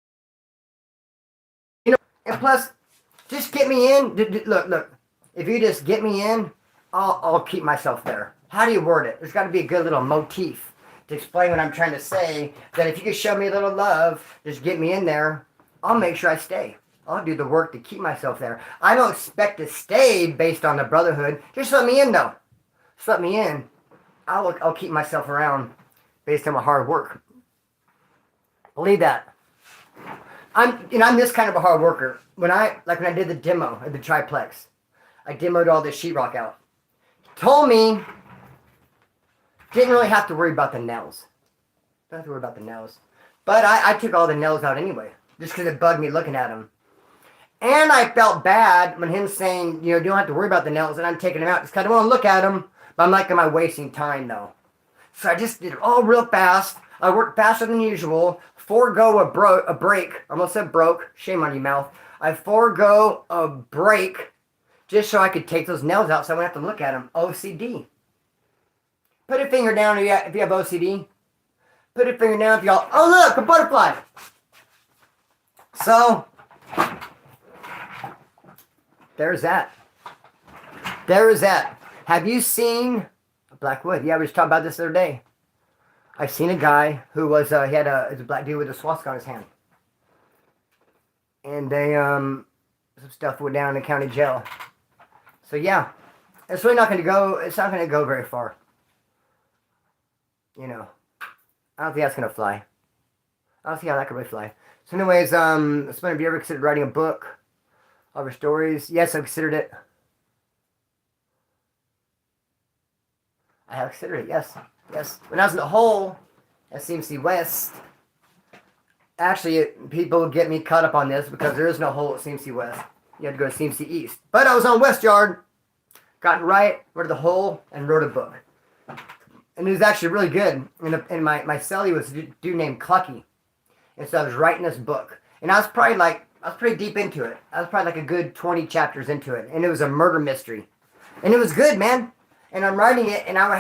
plus, just get me in. Look, if you just get me in, I'll keep myself there. How do you word it? There's got to be a good little motif to explain what I'm trying to say, that if you could show me a little love, just get me in there, I'll make sure I stay. I'll do the work to keep myself there. I don't expect to stay based on the brotherhood. Just let me in, though. Just let me in. I'll keep myself around based on my hard work. Believe that. I'm this kind of a hard worker. When I did the demo at the triplex, I demoed all this sheetrock out. Told me, didn't really have to worry about the nails. Don't have to worry about the nails. But I took all the nails out anyway, just because it bugged me looking at them. And I felt bad when him saying, you don't have to worry about the nails, and I'm taking them out. Just kind of want to look at them, but I'm like, am I wasting time, though? So I just did it all real fast. I worked faster than usual. Forego a break. I almost said broke. Shame on you, mouth. I forego a break just so I could take those nails out so I wouldn't have to look at them. OCD. Put a finger down if you have OCD. Put a finger down if y'all... Oh, look! A butterfly! So, there's that. There is that. Have you seen Blackwood? Yeah, we just talked about this the other day. I've seen a guy who was, he had a black dude with a swastika on his hand. And they, some stuff went down in the county jail. So yeah, it's really not going to go, it's not going to go very far. I don't think that's going to fly. I don't see how that could really fly. So anyways, have you ever considered writing a book of your stories? Yes, I've considered it. I have considered it, yes. Yes. When I was in the hole at CMC West, actually, people get me caught up on this because there is no hole at CMC West. You had to go to CMC East. But I was on West Yard, got right, wrote the hole, and wrote a book. And it was actually really good. And my cellie was a dude named Clucky. And so I was writing this book. And I was pretty deep into it. I was probably like a good 20 chapters into it. And it was a murder mystery. And it was good, man. And I'm writing it, and I would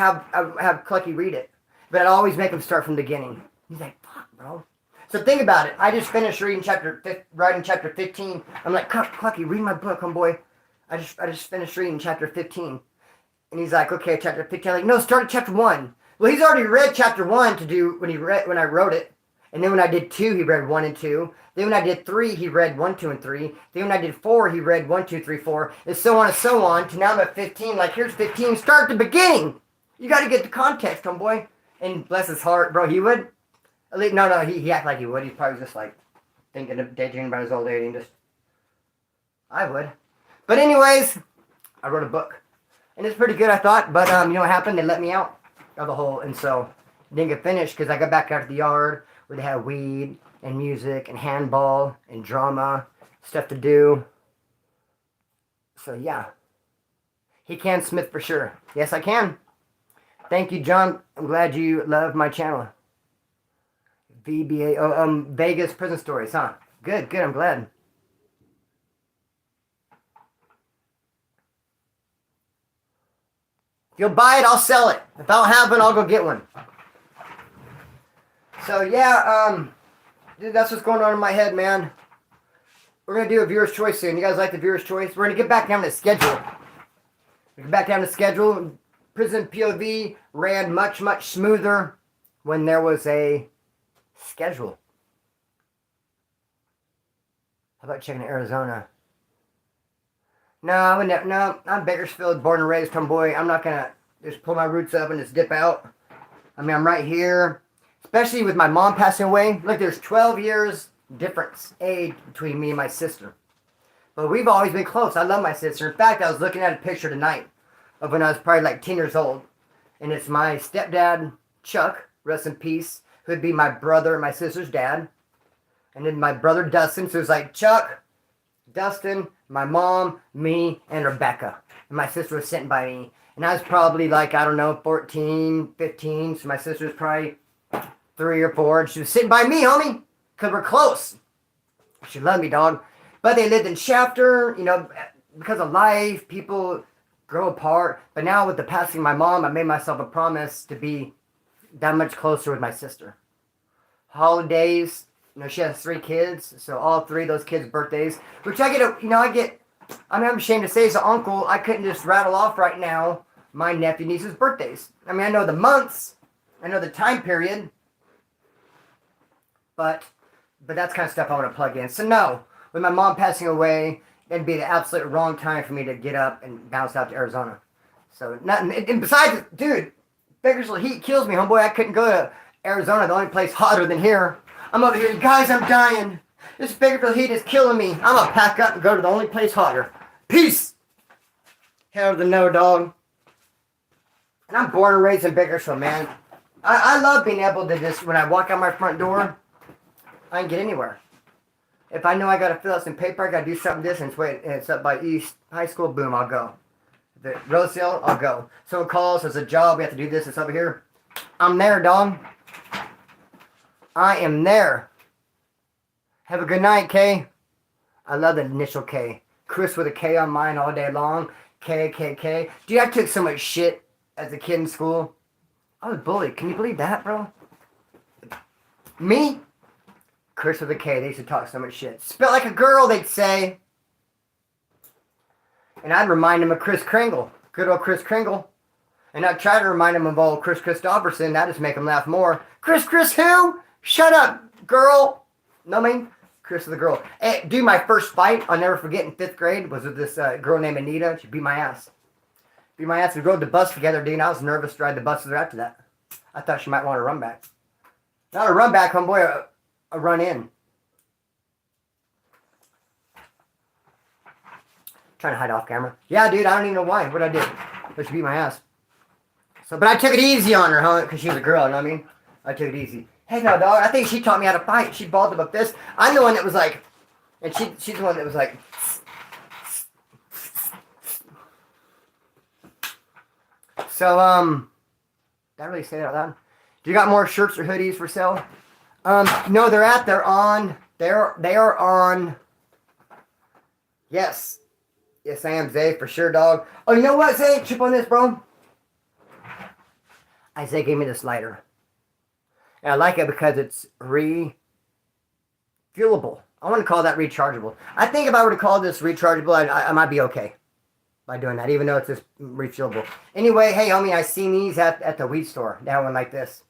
have Clucky read it. But I'd always make him start from the beginning. He's like, fuck, bro. So think about it. I just finished writing chapter 15. I'm like, Clucky, read my book, homeboy. I just finished reading chapter 15. And he's like, okay, chapter 15. I'm like, no, start at chapter 1. Well, he's already read chapter 1 to do when I wrote it. And then when I did 2, he read 1 and 2. Then when I did 3, he read 1, 2, and 3. Then when I did 4, he read 1, 2, 3, 4. And so on and so on. To now I'm at 15. Like, here's 15. Start at the beginning. You got to get the context, homeboy. And bless his heart, bro, he would. No, he acted like he would. He's probably just like thinking of daydreaming about his old lady and just... I would. But anyways, I wrote a book. And it's pretty good, I thought. But you know what happened? They let me out of the hole. And so it didn't get finished because I got back out to the yard where they had weed and music and handball and drama, stuff to do. So yeah. He can Smith for sure. Yes, I can. Thank you, John. I'm glad you love my channel. VBA, Vegas prison stories, huh? Good, I'm glad. If you'll buy it, I'll sell it. If I don't have one, I'll go get one. So yeah, dude, that's what's going on in my head, man. We're gonna do a viewer's choice soon. You guys like the viewer's choice? We're gonna get back down to schedule. We get back down to schedule. Prison POV ran much smoother when there was a schedule. How about checking Arizona? No, I'm Bakersfield, born and raised, homeboy. I'm not gonna just pull my roots up and just dip out. I mean, I'm right here. Especially with my mom passing away. Look, there's 12 years difference age between me and my sister. But we've always been close. I love my sister. In fact, I was looking at a picture tonight of when I was probably like 10 years old. And it's my stepdad, Chuck, rest in peace, who'd be my brother and my sister's dad. And then my brother, Dustin. So it was like Chuck, Dustin, my mom, me, and Rebecca. And my sister was sitting by me. And I was probably like, I don't know, 14, 15. So my sister was probably 3 or 4. And she was sitting by me, homie. Because we're close. She loved me, dog. But they lived in Shafter. You know, because of life, people grow apart. But now with the passing of my mom, I made myself a promise to be that much closer with my sister. Holidays. You know, she has 3 kids. So all 3 of those kids' birthdays. Which I get, I'm ashamed to say as an uncle, I couldn't just rattle off right now my nephew and niece's birthdays. I mean, I know the months. I know the time period. But that's kind of stuff I want to plug in. So no, with my mom passing away, it'd be the absolute wrong time for me to get up and bounce out to Arizona. So nothing. And besides, dude, Bakersfield heat kills me, homeboy. I couldn't go to Arizona, the only place hotter than here. I'm over here, guys. I'm dying. This Bakersfield heat is killing me. I'm gonna pack up and go to the only place hotter. Peace. Hell to the no, dog. And I'm born and raised in Bakersfield, man. I love being able to just, when I walk out my front door, I can get anywhere. If I know I got to fill out some paper, I got to do something distance, wait, and it's up by East High School, boom, I'll go. The Roseville, I'll go. Someone calls, there's a job, we have to do this, it's over here. I'm there, dog. I am there. Have a good night, K. I love the initial K. Chris with a K on mine all day long. K. Dude, I took so much shit as a kid in school. I was bullied. Can you believe that, bro? Me? Chris with a K. They used to talk so much shit. Spit like a girl, they'd say. And I'd remind him of Chris Kringle. Good old Chris Kringle. And I'd try to remind him of old Chris Christopherson. That'd just make him laugh more. Chris who? Shut up, girl. Know what I mean? Chris with a girl. Hey, dude, my first fight, I'll never forget, in 5th grade, was with this girl named Anita. She beat my ass. We rode the bus together, dude. And I was nervous to ride the bus with her after that. I thought she might want to run back. Not a run back, homeboy. A run in. Trying to hide off camera. Yeah, dude, I don't even know why. What I did. But she beat my ass. So, but I took it easy on her, huh? Because she was a girl, you know what I mean? I took it easy. Hey, no, dog. I think she taught me how to fight. She balled up a fist. I'm the one that was like, and she's the one that was like, so, did I really say that out loud? Do you got more shirts or hoodies for sale? No, they are on. Yes, I am, Zay, for sure, dog. Oh, you know what, Zay? Chip on this, bro. Isaiah gave me this lighter. And I like it because it's refuelable. I want to call that rechargeable. I think if I were to call this rechargeable, I might be okay by doing that, even though it's just refuelable. Anyway, hey, homie, I seen these at the weed store. That one like this.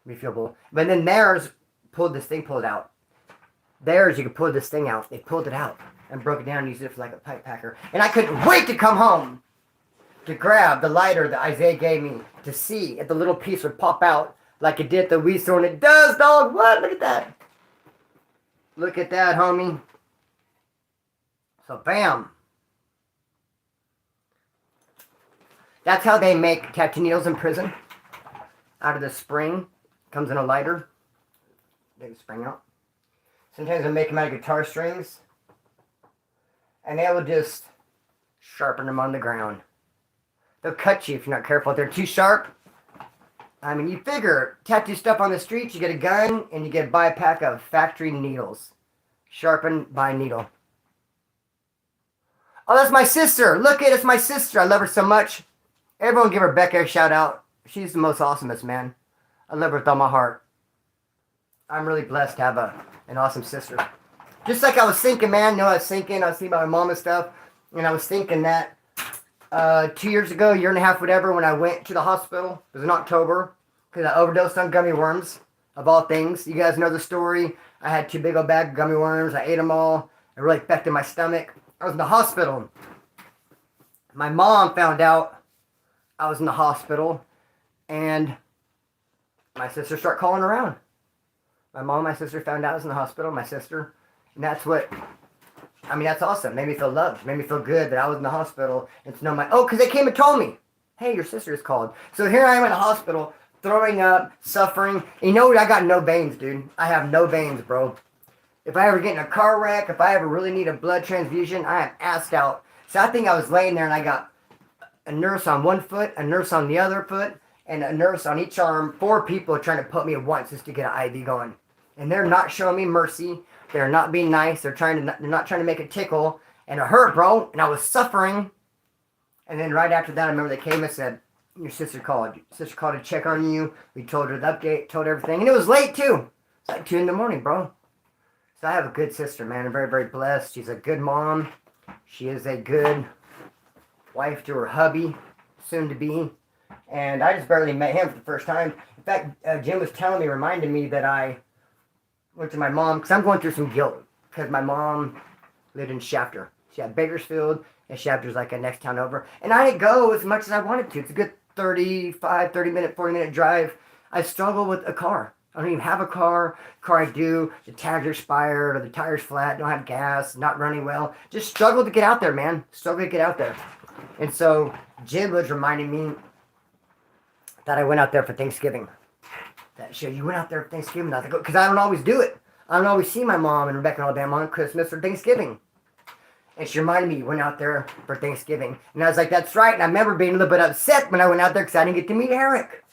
Refillable. But then theirs pulled it out. Theirs, you could pull this thing out. They pulled it out and broke it down and used it for like a pipe packer. And I couldn't wait to come home to grab the lighter that Isaiah gave me to see if the little piece would pop out like it did at the weed store. And it does, dog. What? Look at that. Look at that, homie. So bam. That's how they make tattoo needles in prison. Out of the spring. Comes in a lighter. Take the spring out. Sometimes they make them out of guitar strings. And they will just sharpen them on the ground. They'll cut you if you're not careful. If they're too sharp. I mean, you figure, tattoo stuff on the streets, you get a gun, and you get buy a pack of factory needles. Sharpened by needle. Oh, that's my sister. Look at it, it's my sister. I love her so much. Everyone give Rebecca a shout out. She's the most awesomest, man. I love her with all my heart. I'm really blessed to have an awesome sister. Just like I was thinking, man. I was thinking about my mom and stuff. And I was thinking that 2 years ago, year and a half, whatever, when I went to the hospital, it was in October, because I overdosed on gummy worms, of all things. You guys know the story. I had 2 big old bags of gummy worms. I ate them all. It really affected my stomach. I was in the hospital. My mom found out I was in the hospital, and my sister started calling around. My mom and my sister found out I was in the hospital, my sister. And that's awesome. Made me feel loved. Made me feel good that I was in the hospital. And to know because they came and told me, hey, your sister is called. So here I am in the hospital, throwing up, suffering. And you know what? I got no veins, dude. I have no veins, bro. If I ever get in a car wreck, if I ever really need a blood transfusion, I am assed out. So I think I was laying there and I got a nurse on one foot, a nurse on the other foot, and a nurse on each arm. 4 people trying to put me at once just to get an IV going. And they're not showing me mercy. They're not being nice. They're not trying to make it tickle. And it hurt, bro. And I was suffering. And then right after that, I remember they came and said, your sister called. Your sister called to check on you. We told her the update, told her everything. And it was late, too. It's like 2 in the morning, bro. So I have a good sister, man. I'm very, very blessed. She's a good mom. She is a good wife to her hubby, soon to be. And I just barely met him for the first time. In fact, Jim was reminding me that I went to my mom, because I'm going through some guilt, because my mom lived in Shafter. She had Bakersfield, and Shafter's like a next town over. And I didn't go as much as I wanted to. It's a good 40-minute drive. I struggle with a car. I don't even have a car. The car I do, the tags are expired, or the tire's flat, don't have gas, not running well. Just struggle to get out there, man. Struggle to get out there. And so Jim was reminding me that I went out there for Thanksgiving. That shit, you went out there for Thanksgiving. I was like, because I don't always do it. I don't always see my mom and Rebecca and Alabama on Christmas or Thanksgiving. And she reminded me, you went out there for Thanksgiving. And I was like, that's right. And I remember being a little bit upset when I went out there because I didn't get to meet Eric.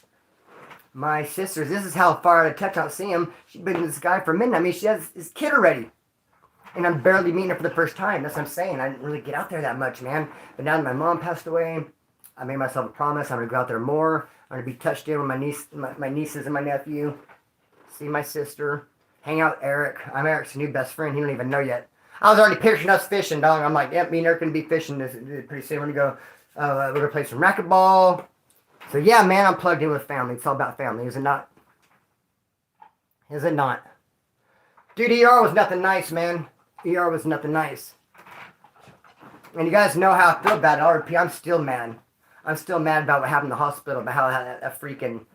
My sisters, this is how far out of touch I don't see him. She's been with this guy for a minute. I mean, she has his kid already. And I'm barely meeting her for the first time. That's what I'm saying. I didn't really get out there that much, man. But now that my mom passed away, I made myself a promise. I'm going to go out there more. I'm going to be touched in with my nieces and my nephew. See my sister. Hang out with Eric. I'm Eric's new best friend. He don't even know yet. I was already picturing us fishing, dog. I'm like, yep, me and Eric going to be fishing this pretty soon. We're going to go, we're going to play some racquetball. So, yeah, man, I'm plugged in with family. It's all about family, is it not? Is it not? Dude, ER was nothing nice, man. ER was nothing nice. And you guys know how I feel about it. RP, I'm still mad. I'm still mad about what happened in the hospital, about how a freaking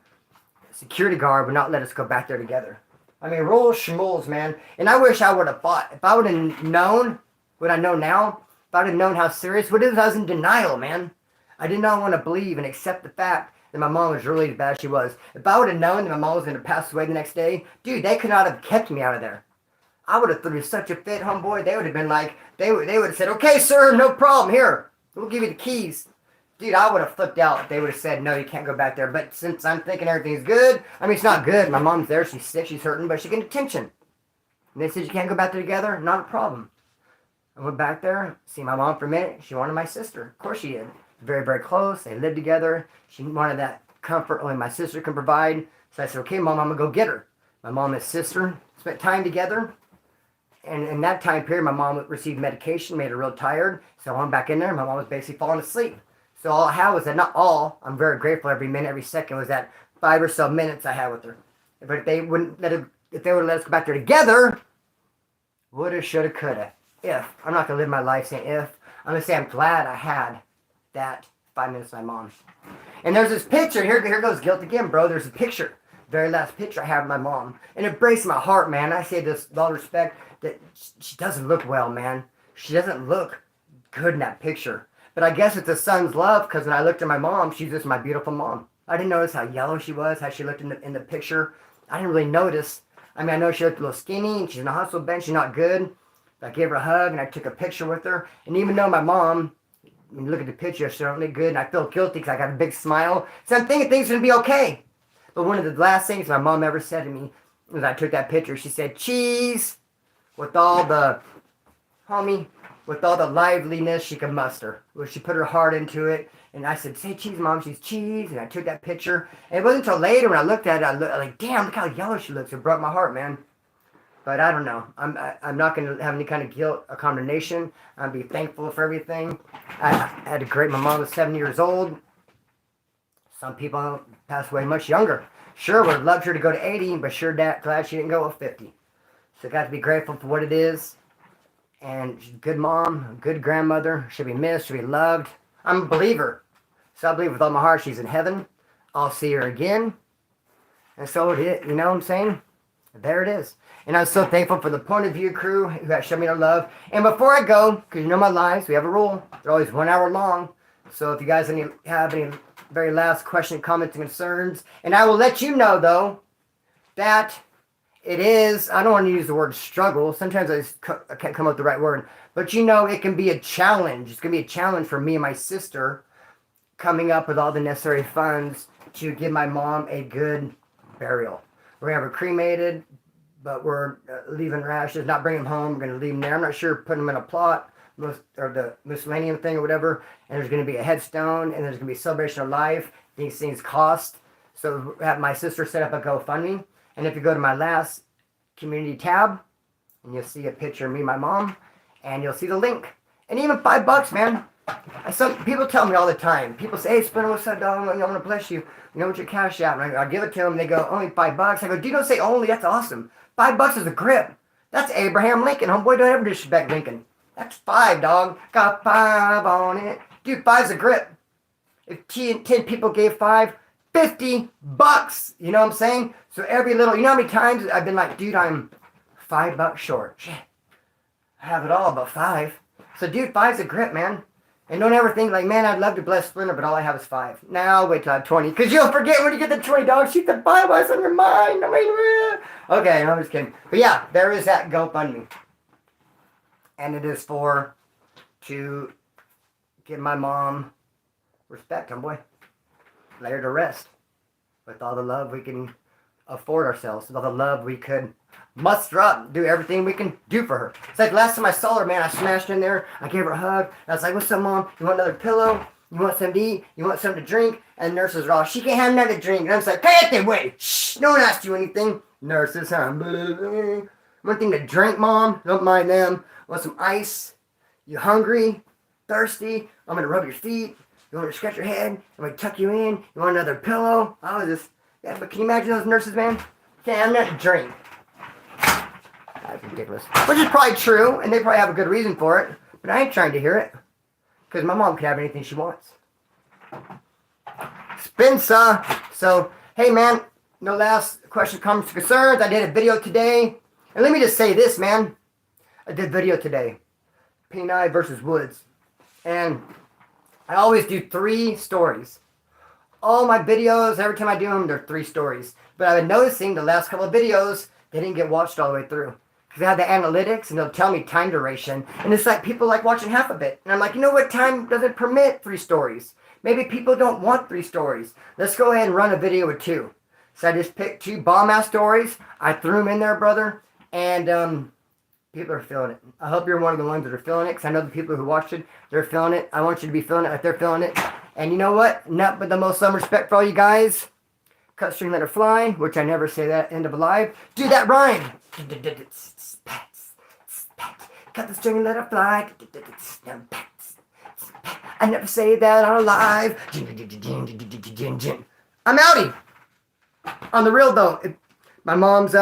security guard would not let us go back there together. I mean, roll schmools, man. And I wish I would have fought. If I would have known what I know now, if I would have known how serious, what if I was in denial, man? I did not want to believe and accept the fact that my mom was really as bad as she was. If I would have known that my mom was going to pass away the next day, dude, they could not have kept me out of there. I would have threw such a fit, homeboy. They would have been like, they would have said, okay, sir, no problem. Here, we'll give you the keys. Dude, I would have flipped out if they would have said, no, you can't go back there. But since I'm thinking everything's good, I mean, it's not good. My mom's there. She's sick. She's hurting, but she's getting attention. And they said, you can't go back there together? Not a problem. I went back there, see my mom for a minute. She wanted my sister. Of course she did. Very, very close. They lived together. She wanted that comfort only my sister can provide. So I said, okay, Mom, I'm going to go get her. My mom and sister spent time together. And in that time period, my mom received medication, made her real tired. So I went back in there. My mom was basically falling asleep. So all I had was that, not all, I'm very grateful every minute, every second, was that 5 or so minutes I had with her. But if they would have let us go back there together, woulda, shoulda, coulda. If. I'm not going to live my life saying if. I'm going to say I'm glad I had that 5 minutes with my mom. And there's this picture. Here goes guilt again, bro. There's a picture. Very last picture I have of my mom. And it breaks my heart, man. I say this with all respect that she doesn't look well, man. she doesn't look good in that picture. But I guess it's a son's love, because when I looked at my mom, she's just my beautiful mom. I didn't notice how yellow she was, how she looked in the picture. I didn't really notice. I mean, I know she looked a little skinny, and she's in the hospital bed, she's not good. But I gave her a hug, and I took a picture with her. And even though my mom, when you look at the picture, she don't look good, and I feel guilty because I got a big smile. So I'm thinking things are going to be okay. But one of the last things my mom ever said to me was I took that picture. She said, cheese, with all the, homie, with all the liveliness she could muster. Well, she put her heart into it. And I said, say cheese, Mom. She's cheese. And I took that picture. And it wasn't until later when I looked at it, I looked like, damn, look how yellow she looks. It broke my heart, man. But I don't know. I'm not going to have any kind of guilt or condemnation. I'll be thankful for everything. I had a great, my mom was 7 years old. Some people pass away much younger. Sure, would have loved her to go to 80, but sure, glad she didn't go at 50. So got to be grateful for what it is. And she's a good mom, a good grandmother. Should be missed, should be loved. I'm a believer. So I believe with all my heart she's in heaven. I'll see her again. And so it is, you know what I'm saying? There it is. And I'm so thankful for the Point of View crew who have shown me their love. And before I go, because you know my lives, we have a rule. They're always 1 hour long. So if you guys have any very last question, comments, and concerns. And I will let you know, though, that it is, I don't want to use the word struggle. Sometimes I can't come up with the right word. But you know, it can be a challenge. It's going to be a challenge for me and my sister coming up with all the necessary funds to give my mom a good burial. We're going to have her cremated, but we're leaving her ashes, not bringing them home. We're going to leave them there. I'm not sure, putting them in a plot, or the miscellaneous thing or whatever. And there's going to be a headstone, and there's going to be a celebration of life. These things cost. So have my sister set up a GoFundMe. And if you go to my last community tab, and you'll see a picture of me and my mom, and you'll see the link. And even $5, man. Some people tell me all the time. People say, hey, Splinter, what's up, dog? I want to bless you. You know what your cash out? And I give it to them, and they go, only $5. I go, dude, don't say only. That's awesome. $5 is a grip. That's Abraham Lincoln. Homeboy, don't ever disrespect Lincoln. That's 5, dog. Got 5 on it. Dude, 5's a grip. If 10 people gave 5, $50. You know what I'm saying? So every little, you know how many times I've been like, dude, I'm $5 short. Shit. I have it all but 5. So dude, 5's a grip, man. And don't ever think like, man, I'd love to bless Splinter, but all I have is 5. Now wait till I have 20. Because you'll forget when you get the 20, dog. Shoot the 5 on your mind. I mean, okay, no, I'm just kidding. But yeah, there is that GoFundMe. And it is to give my mom respect, homeboy. Lay her to rest. With all the love we can afford ourselves. With all the love we could muster up. Do everything we can do for her. It's like last time I saw her, man, I smashed in there. I gave her a hug. I was like, what's up, Mom? You want another pillow? You want something to eat? You want something to drink? And the nurses are all, she can't have nothing to drink. And I was like, hey, that way. Shh, no one asked you anything. Nurses, huh? One thing to drink, Mom. Don't mind them. Want some ice? You hungry? Thirsty? I'm going to rub your feet. You want to scratch your head? I'm going to tuck you in. You want another pillow? I was just, yeah, but can you imagine those nurses, man? Can't have nothing to drink. That's ridiculous. Which is probably true, and they probably have a good reason for it. But I ain't trying to hear it. Because my mom can have anything she wants. Spencer. So, hey, man. No last question, comments, concerns. I did a video today. And let me just say this, man. I did a video today. Peni versus Woods. And I always do 3 stories. All my videos, every time I do them, they're 3 stories. But I've been noticing the last couple of videos, they didn't get watched all the way through. Because I have the analytics, and they'll tell me time duration. And it's like people like watching half of it. And I'm like, you know what? Time doesn't permit 3 stories. Maybe people don't want 3 stories. Let's go ahead and run a video with 2. So I just picked 2 bomb-ass stories. I threw them in there, brother. And people are feeling it. I hope you're one of the ones that are feeling it. Because I know the people who watched it, they're feeling it. I want you to be feeling it like they're feeling it. And you know what? Not but the most some respect for all you guys. Cut string, let her fly. Which I never say that end of a live. Do that rhyme. Cut the string and let her fly. I never say that on a live. I'm outie. On the real though, my mom's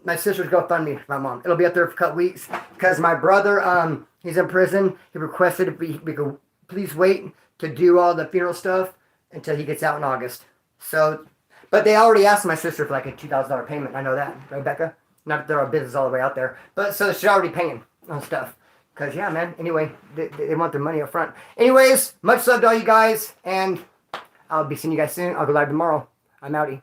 my sister's GoFundMe for my mom. It'll be up there for a couple weeks because my brother he's in prison. He requested if we could please wait to do all the funeral stuff until he gets out in August. So, but they already asked my sister for like a $2,000 payment. I know that, right, Becca? Not that they're our business all the way out there, but so she's already paying on stuff Because, yeah, man. Anyway, they want their money up front. Anyways, much love to all you guys. And I'll be seeing you guys soon. I'll go live tomorrow. I'm outie.